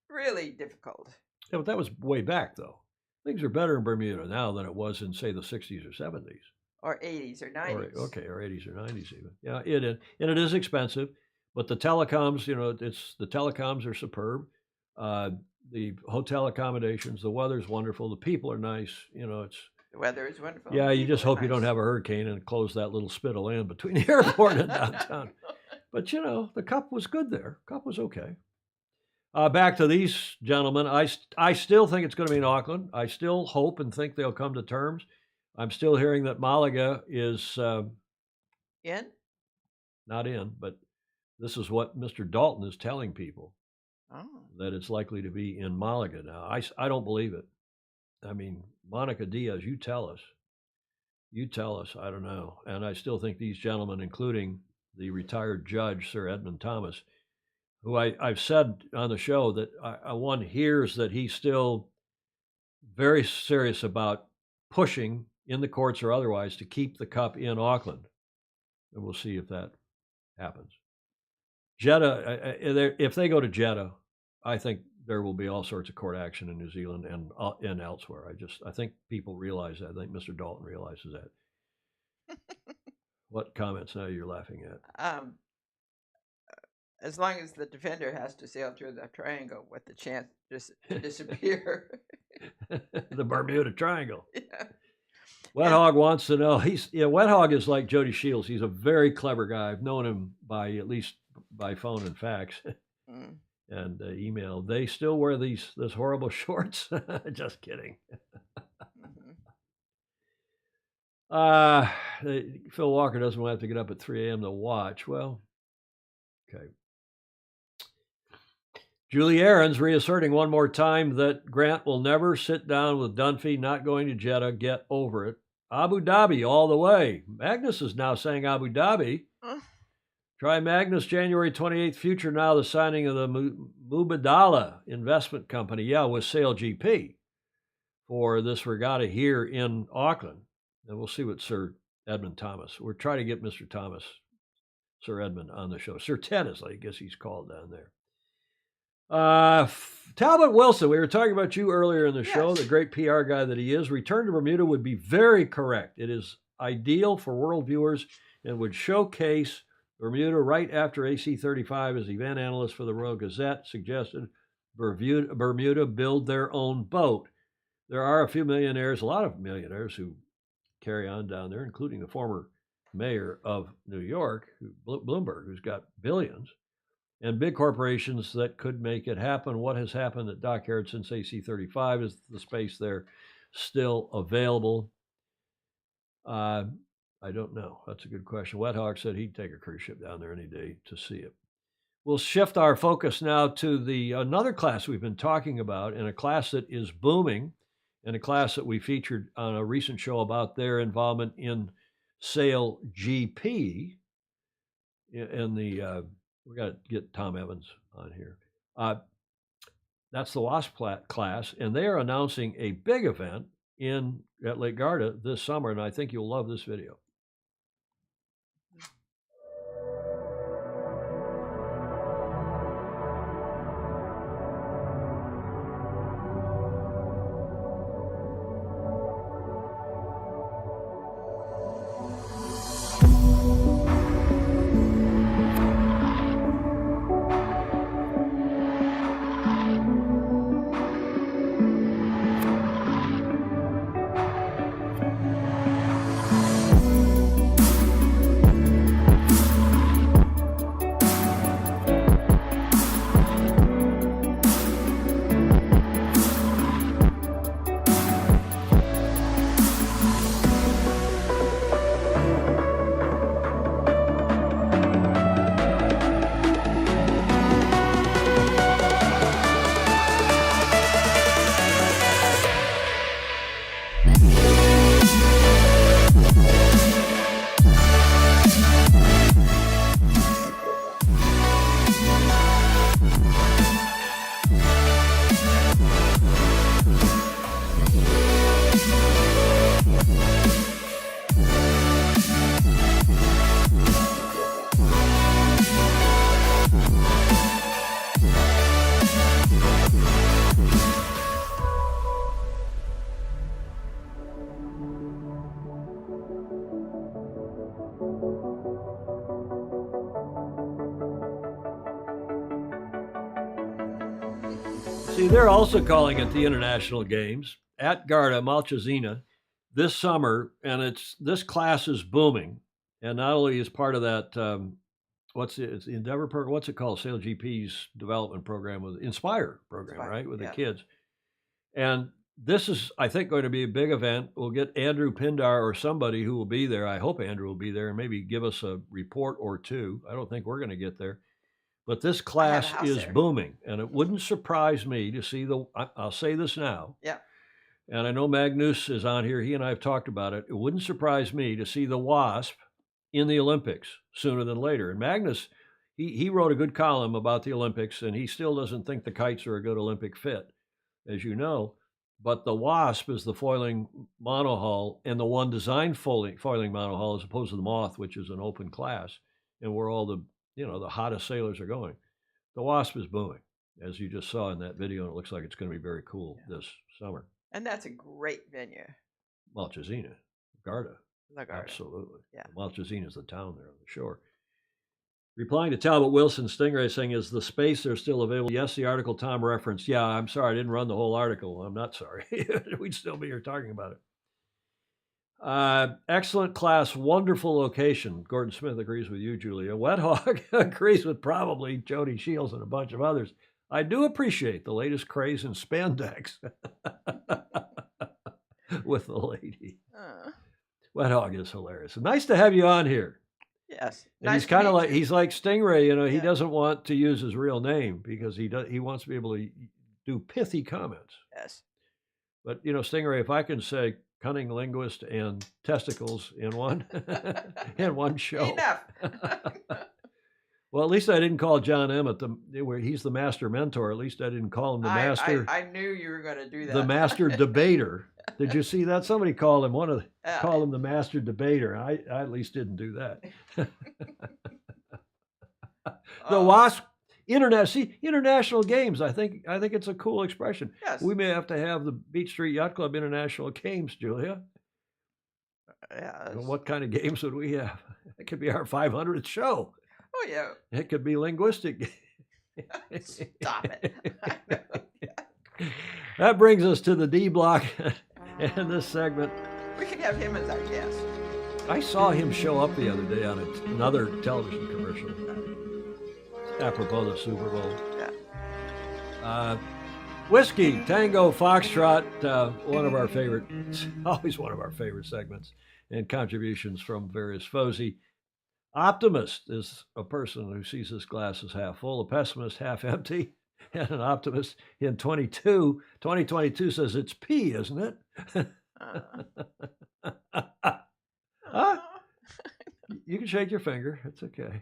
really difficult. Yeah, but that was way back, though. Things are better in Bermuda now than it was in, say, the 60s or 70s. Or 80s or 90s. Or 80s or 90s even. Yeah, it is. And it is expensive, but the telecoms, the telecoms are superb. The hotel accommodations, the weather's wonderful. The people are nice. The weather is wonderful. Yeah, you just hope you don't have a hurricane and close that little spittle in between the airport and downtown. But, the cup was good there. Cup was okay. Back to these gentlemen. I still think it's going to be in Auckland. I still hope and think they'll come to terms. I'm still hearing that Malaga is in? Not in, but this is what Mr. Dalton is telling people, that it's likely to be in Malaga now. I don't believe it. I mean, Monica Diaz, you tell us. I don't know. And I still think these gentlemen, including the retired judge, Sir Edmund Thomas, who I've said on the show that one hears that he's still very serious about pushing in the courts or otherwise to keep the cup in Auckland. And we'll see if that happens. Jeddah, if they go to Jeddah, I think there will be all sorts of court action in New Zealand and elsewhere. I think people realize that. I think Mr. Dalton realizes that. What comments now you're laughing at? As long as the defender has to sail through the triangle with the chance to disappear. The Bermuda Triangle. Yeah. Wet Hog wants to know. Wet Hog is like Jody Shields. He's a very clever guy. I've known him at least by phone and fax and email. They still wear these horrible shorts. Just kidding. Phil Walker doesn't have to get up at 3 a.m. to watch. Well, okay. Julie Ahrens reasserting one more time that Grant will never sit down with Dunphy, not going to Jeddah, get over it. Abu Dhabi all the way. Magnus is now saying Abu Dhabi. Try Magnus January 28th. Future now the signing of the Mubadala Investment Company. Yeah, with Sail GP for this regatta here in Auckland. And we'll see what Sir Edmund Thomas. We're trying to get Mr. Thomas, Sir Edmund, on the show. Sir Ted, I guess he's called down there. Talbot Wilson, we were talking about you earlier in the show, the great PR guy that he is. Return to Bermuda would be very correct. It is ideal for world viewers and would showcase Bermuda right after AC-35 as event analyst for the Royal Gazette suggested Bermuda build their own boat. There are a lot of millionaires who carry on down there, including the former mayor of New York, Bloomberg, who's got billions. And big corporations that could make it happen. What has happened at Dockyard since AC-35? Is the space there still available? I don't know. That's a good question. Wet Hawk said he'd take a cruise ship down there any day to see it. We'll shift our focus now to another class we've been talking about, and a class that is booming, and a class that we featured on a recent show about their involvement in Sail GP. We got to get Tom Evans on here. That's the WASP class, and they are announcing a big event at Lake Garda this summer, and I think you'll love this video. See, they're also calling it the International Games at Garda Malchazina this summer, and this class is booming. And not only is part of that, it's the Endeavor program, what's it called? Sail GP's development program with Inspire program, right? With the kids. And this is, I think, going to be a big event. We'll get Andrew Pindar or somebody who will be there. I hope Andrew will be there and maybe give us a report or two. I don't think we're going to get there. But this class is booming, and it wouldn't surprise me to see I'll say this now. Yeah. And I know Magnus is on here. He and I have talked about it. It wouldn't surprise me to see the WASP in the Olympics sooner than later. And Magnus, he wrote a good column about the Olympics, and he still doesn't think the kites are a good Olympic fit, as you know. But the WASP is the foiling monohull, and the one designed foiling monohull as opposed to the Moth, which is an open class, and where all the hottest sailors are going. The WASP is booming, as you just saw in that video, and it looks like it's going to be very cool this summer. And that's a great venue. Malchazina, Garda. La Garda. Absolutely. Yeah. Malchazina is the town there on the shore. Replying to Talbot Wilson, Stingray saying, is the space there still available? Yes, the article Tom referenced. Yeah, I'm sorry, I didn't run the whole article. I'm not sorry. We'd still be here talking about it. Excellent class, wonderful location. Gordon Smith agrees with you, Julia. Wet Hog agrees with probably Jody Shields and a bunch of others. I do appreciate the latest craze in spandex with the lady. Wet Hog is hilarious. Nice to have you on here. Yes. And he's kind of like Stingray. He doesn't want to use his real name because he wants to be able to do pithy comments. Yes. But Stingray, if I can say cunning linguist and testicles in one in one show. Enough. Well, at least I didn't call John Emmett where he's the master mentor. At least I didn't call him the master. I knew you were going to do that. The master debater. Did you see that? Somebody called him called him the master debater. I at least didn't do that. The WASP International Games. I think it's a cool expression. Yes. We may have to have the Beach Street Yacht Club International Games, Julia. Yes. What kind of games would we have? It could be our 500th show. Oh, yeah. It could be linguistic. Stop it. That brings us to the D block in this segment. We could have him as our guest. I saw him show up the other day on another television commercial, apropos the Super Bowl. Yeah. Whiskey, Tango, Foxtrot, always one of our favorite segments, and contributions from various foes. Optimist is a person who sees his glass as half full, a pessimist half empty, and an optimist in 2022 says it's P, isn't it? Huh? You can shake your finger. It's okay.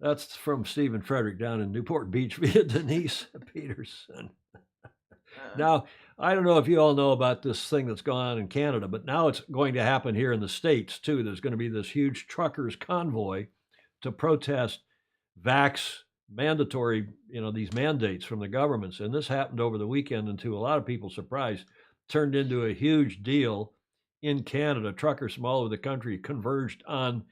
That's from Stephen Frederick down in Newport Beach via Denise Peterson. Now, I don't know if you all know about this thing that's going on in Canada, but now it's going to happen here in the States, too. There's going to be this huge truckers' convoy to protest mandatory, these mandates from the governments. And this happened over the weekend, and to a lot of people's surprise, turned into a huge deal in Canada. Truckers from all over the country converged on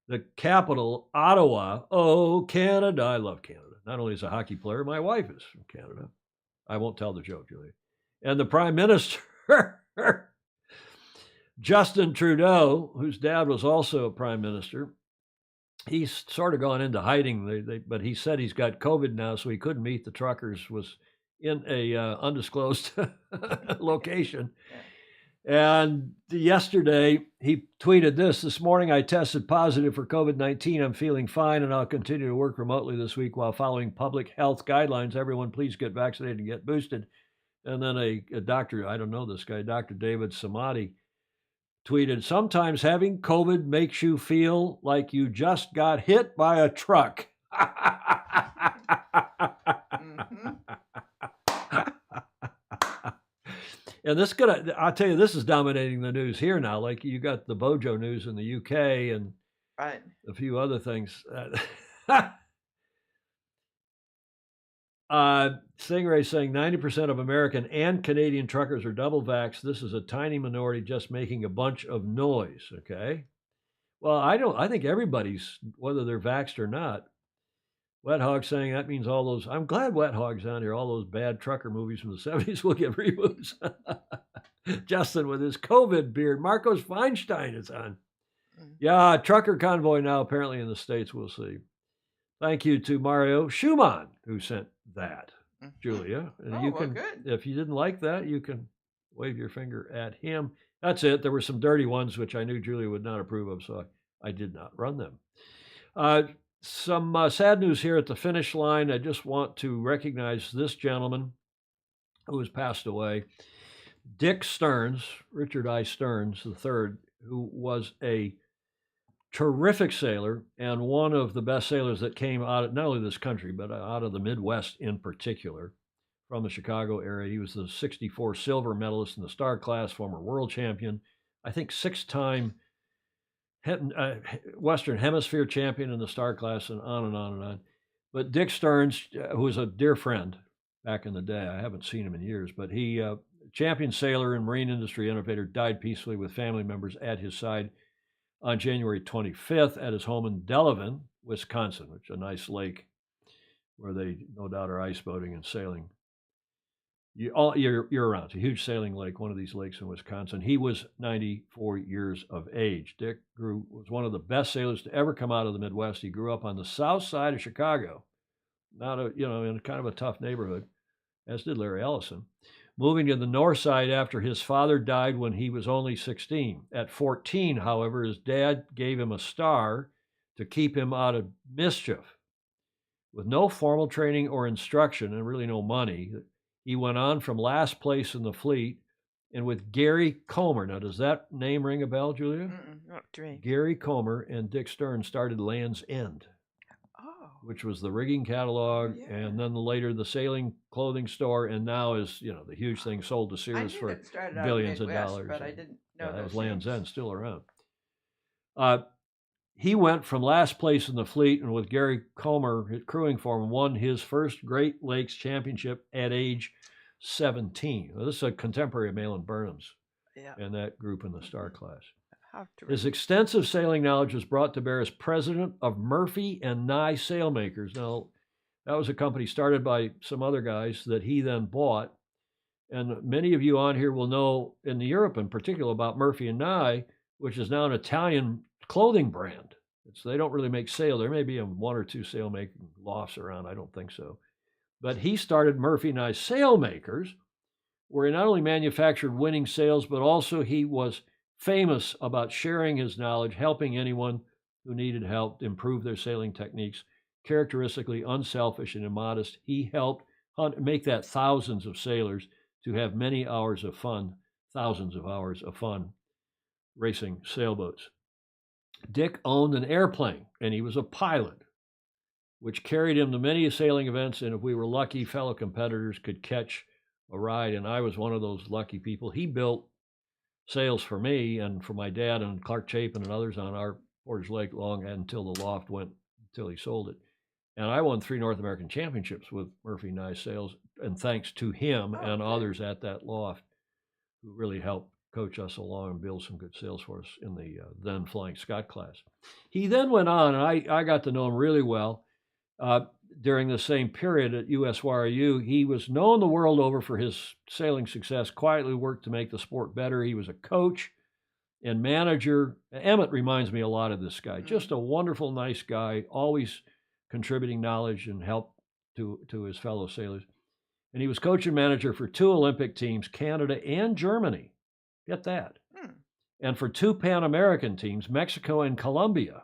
the capital, Ottawa. Oh, Canada. I love Canada. Not only as a hockey player, my wife is from Canada. I won't tell the joke, Julia. And the Prime Minister, Justin Trudeau, whose dad was also a Prime Minister, he's sort of gone into hiding, but he said he's got COVID now, so he couldn't meet the truckers, was in a undisclosed location. And yesterday, he tweeted this morning, I tested positive for COVID-19. I'm feeling fine, and I'll continue to work remotely this week while following public health guidelines. Everyone, please get vaccinated and get boosted. And then a doctor, I don't know this guy, Dr. David Samadi, tweeted, sometimes having COVID makes you feel like you just got hit by a truck. And I'll tell you, this is dominating the news here now. Like you got the Bojo news in the UK and right. A few other things. Stingray saying 90% of American and Canadian truckers are double vaxxed. This is a tiny minority just making a bunch of noise. Okay. Well, I think everybody's, whether they're vaxxed or not, Wet Hog saying that means all those. I'm glad Wet Hog's on here. All those bad trucker movies from the 70s will get reboots. Justin with his COVID beard. Marcos Feinstein is on. Yeah, trucker convoy now apparently in the States. We'll see. Thank you to Mario Schumann who sent that, Julia. And you can, good. if you didn't like that, you can wave your finger at him. That's it. There were some dirty ones which I knew Julia would not approve of, so I did not run them. Some sad news here at the finish line. I just want to recognize this gentleman who has passed away, Dick Stearns, Richard I. Stearns III, who was a terrific sailor and one of the best sailors that came out of not only this country, but out of the Midwest in particular, from the Chicago area. He was the 64 silver medalist in the star class, former world champion, I think 6-time Western Hemisphere champion in the star class, and on and on and on. But Dick Stearns, who was a dear friend back in the day, I haven't seen him in years, but he, champion sailor and marine industry innovator, died peacefully with family members at his side on January 25th at his home in Delavan, Wisconsin, which is a nice lake where they no doubt are ice boating and sailing year-round. It's a huge sailing lake, one of these lakes in Wisconsin. He was 94 years of age. Dick was one of the best sailors to ever come out of the Midwest. He grew up on the south side of Chicago, in kind of a tough neighborhood, as did Larry Ellison. Moving to the north side after his father died when he was only 16. At 14, however, his dad gave him a star to keep him out of mischief. With no formal training or instruction and really no money, he went on from last place in the fleet, and with Gary Comer. Now, does that name ring a bell, Julia? Not to me. Gary Comer and Dick Stearns started Land's End, which was the rigging catalog, and then later the sailing clothing store, and now is the huge thing sold to Sears for billions of dollars. But I didn't know that was those Land's names. End, still around. He went from last place in the fleet, and with Gary Comer crewing for him, won his first Great Lakes Championship at age 17. Well, this is a contemporary of Malin Burnham's and that group in the star class. His extensive sailing knowledge was brought to bear as president of Murphy and Nye Sailmakers. Now, that was a company started by some other guys that he then bought. And many of you on here will know, in Europe in particular, about Murphy and Nye, which is now an Italian clothing brand. They don't really make sail. There may be one or two sail making lofts around. I don't think so. But he started Murphy and Nye Sailmakers, where he not only manufactured winning sails, but also he was famous about sharing his knowledge, helping anyone who needed help to improve their sailing techniques. Characteristically unselfish and immodest, he helped make that thousands of sailors to have many hours of fun, thousands of hours of fun racing sailboats. Dick owned an airplane, and he was a pilot, which carried him to many sailing events, and if we were lucky, fellow competitors could catch a ride, and I was one of those lucky people. He built sails for me and for my dad and Clark Chapin and others on our Portage Lake long until the loft went, until he sold it. And I won 3 North American championships with Murphy Nye Sails, and thanks to him and others at that loft who really helped coach us along and build some good sails for us in the then Flying Scott class. He then went on, and I got to know him really well. During the same period at USYRU, he was known the world over for his sailing success, quietly worked to make the sport better. He was a coach and manager. Emmett reminds me a lot of this guy. Just a wonderful, nice guy, always contributing knowledge and help to his fellow sailors. And he was coach and manager for 2 Olympic teams, Canada and Germany. Get that. And for 2 Pan American teams, Mexico and Colombia.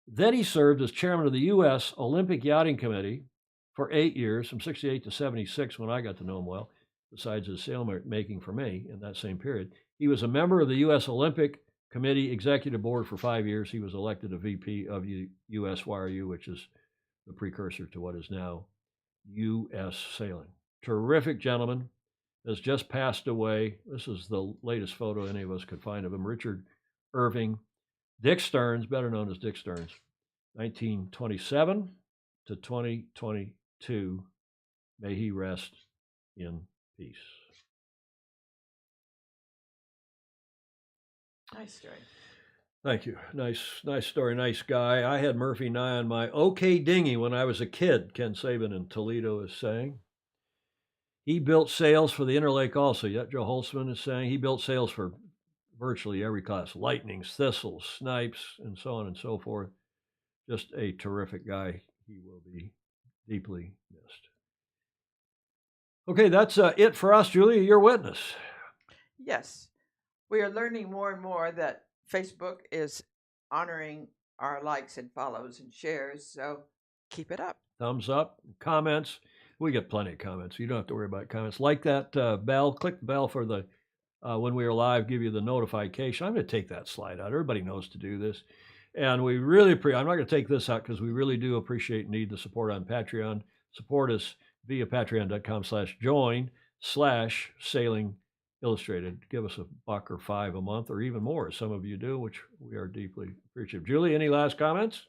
Then he served as chairman of the U.S. Olympic Yachting Committee for 8 years, from 68 to 76, when I got to know him well, besides his sail making for me in that same period. He was a member of the U.S. Olympic Committee Executive Board for 5 years. He was elected a VP of USYRU, which is the precursor to what is now U.S. Sailing. Terrific gentleman, has just passed away. This is the latest photo any of us could find of him. Richard Irving, Dick Stearns, better known as Dick Stearns, 1927 to 2022. May he rest in peace. Nice story. Thank you. Nice story. Nice guy. I had Murphy Nye on my OK dinghy when I was a kid, Ken Saban in Toledo is saying. He built sails for the Interlake also. Yet Joe Holtzman is saying he built sails for virtually every class. Lightnings, thistles, snipes, and so on and so forth. Just a terrific guy. He will be deeply missed. Okay, that's it for us. Julia, your witness. Yes. We are learning more and more that Facebook is honoring our likes and follows and shares, so keep it up. Thumbs up, comments. We get plenty of comments. You don't have to worry about comments. Like that bell, click the bell for the when we are live, give you the notification. I'm going to take that slide out. Everybody knows to do this. And we really I'm not going to take this out because we really do appreciate and need the support on Patreon. Support us via patreon.com/join/sailing illustrated. Give us $1 or $5 a month or even more, as some of you do, which we are deeply appreciative. Julie, any last comments?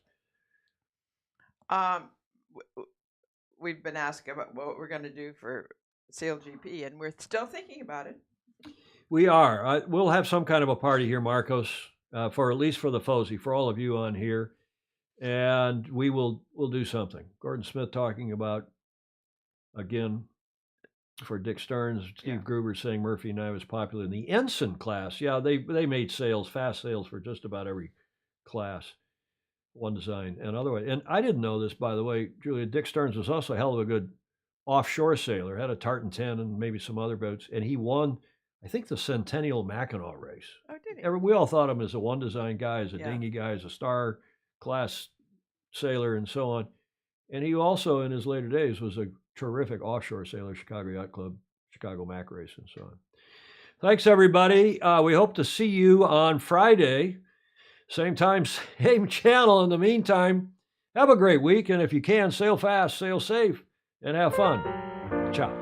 We've been asked about what we're going to do for SailGP, and we're still thinking about it. We are. We'll have some kind of a party here, Marcos, for at least for the FOSI, for all of you on here, and we'll do something. Gordon Smith talking about, again, for Dick Stearns, Steve Gruber saying Murphy and I was popular in the ensign class. Yeah, they made sails, fast sails for just about every class, one design and otherwise. And I didn't know this, by the way, Julia. Dick Stearns was also a hell of a good offshore sailor, had a Tartan 10 and maybe some other boats, and he won, I think, the Centennial Mackinac race. Oh, did he? We all thought him as a one design guy, as a dinghy guy, as a star class sailor, and so on. And he also, in his later days, was a terrific offshore sailor, Chicago Yacht Club, Chicago Mac Race, and so on. Thanks, everybody. We hope to see you on Friday. Same time, same channel. In the meantime, have a great week. And if you can, sail fast, sail safe, and have fun. Ciao.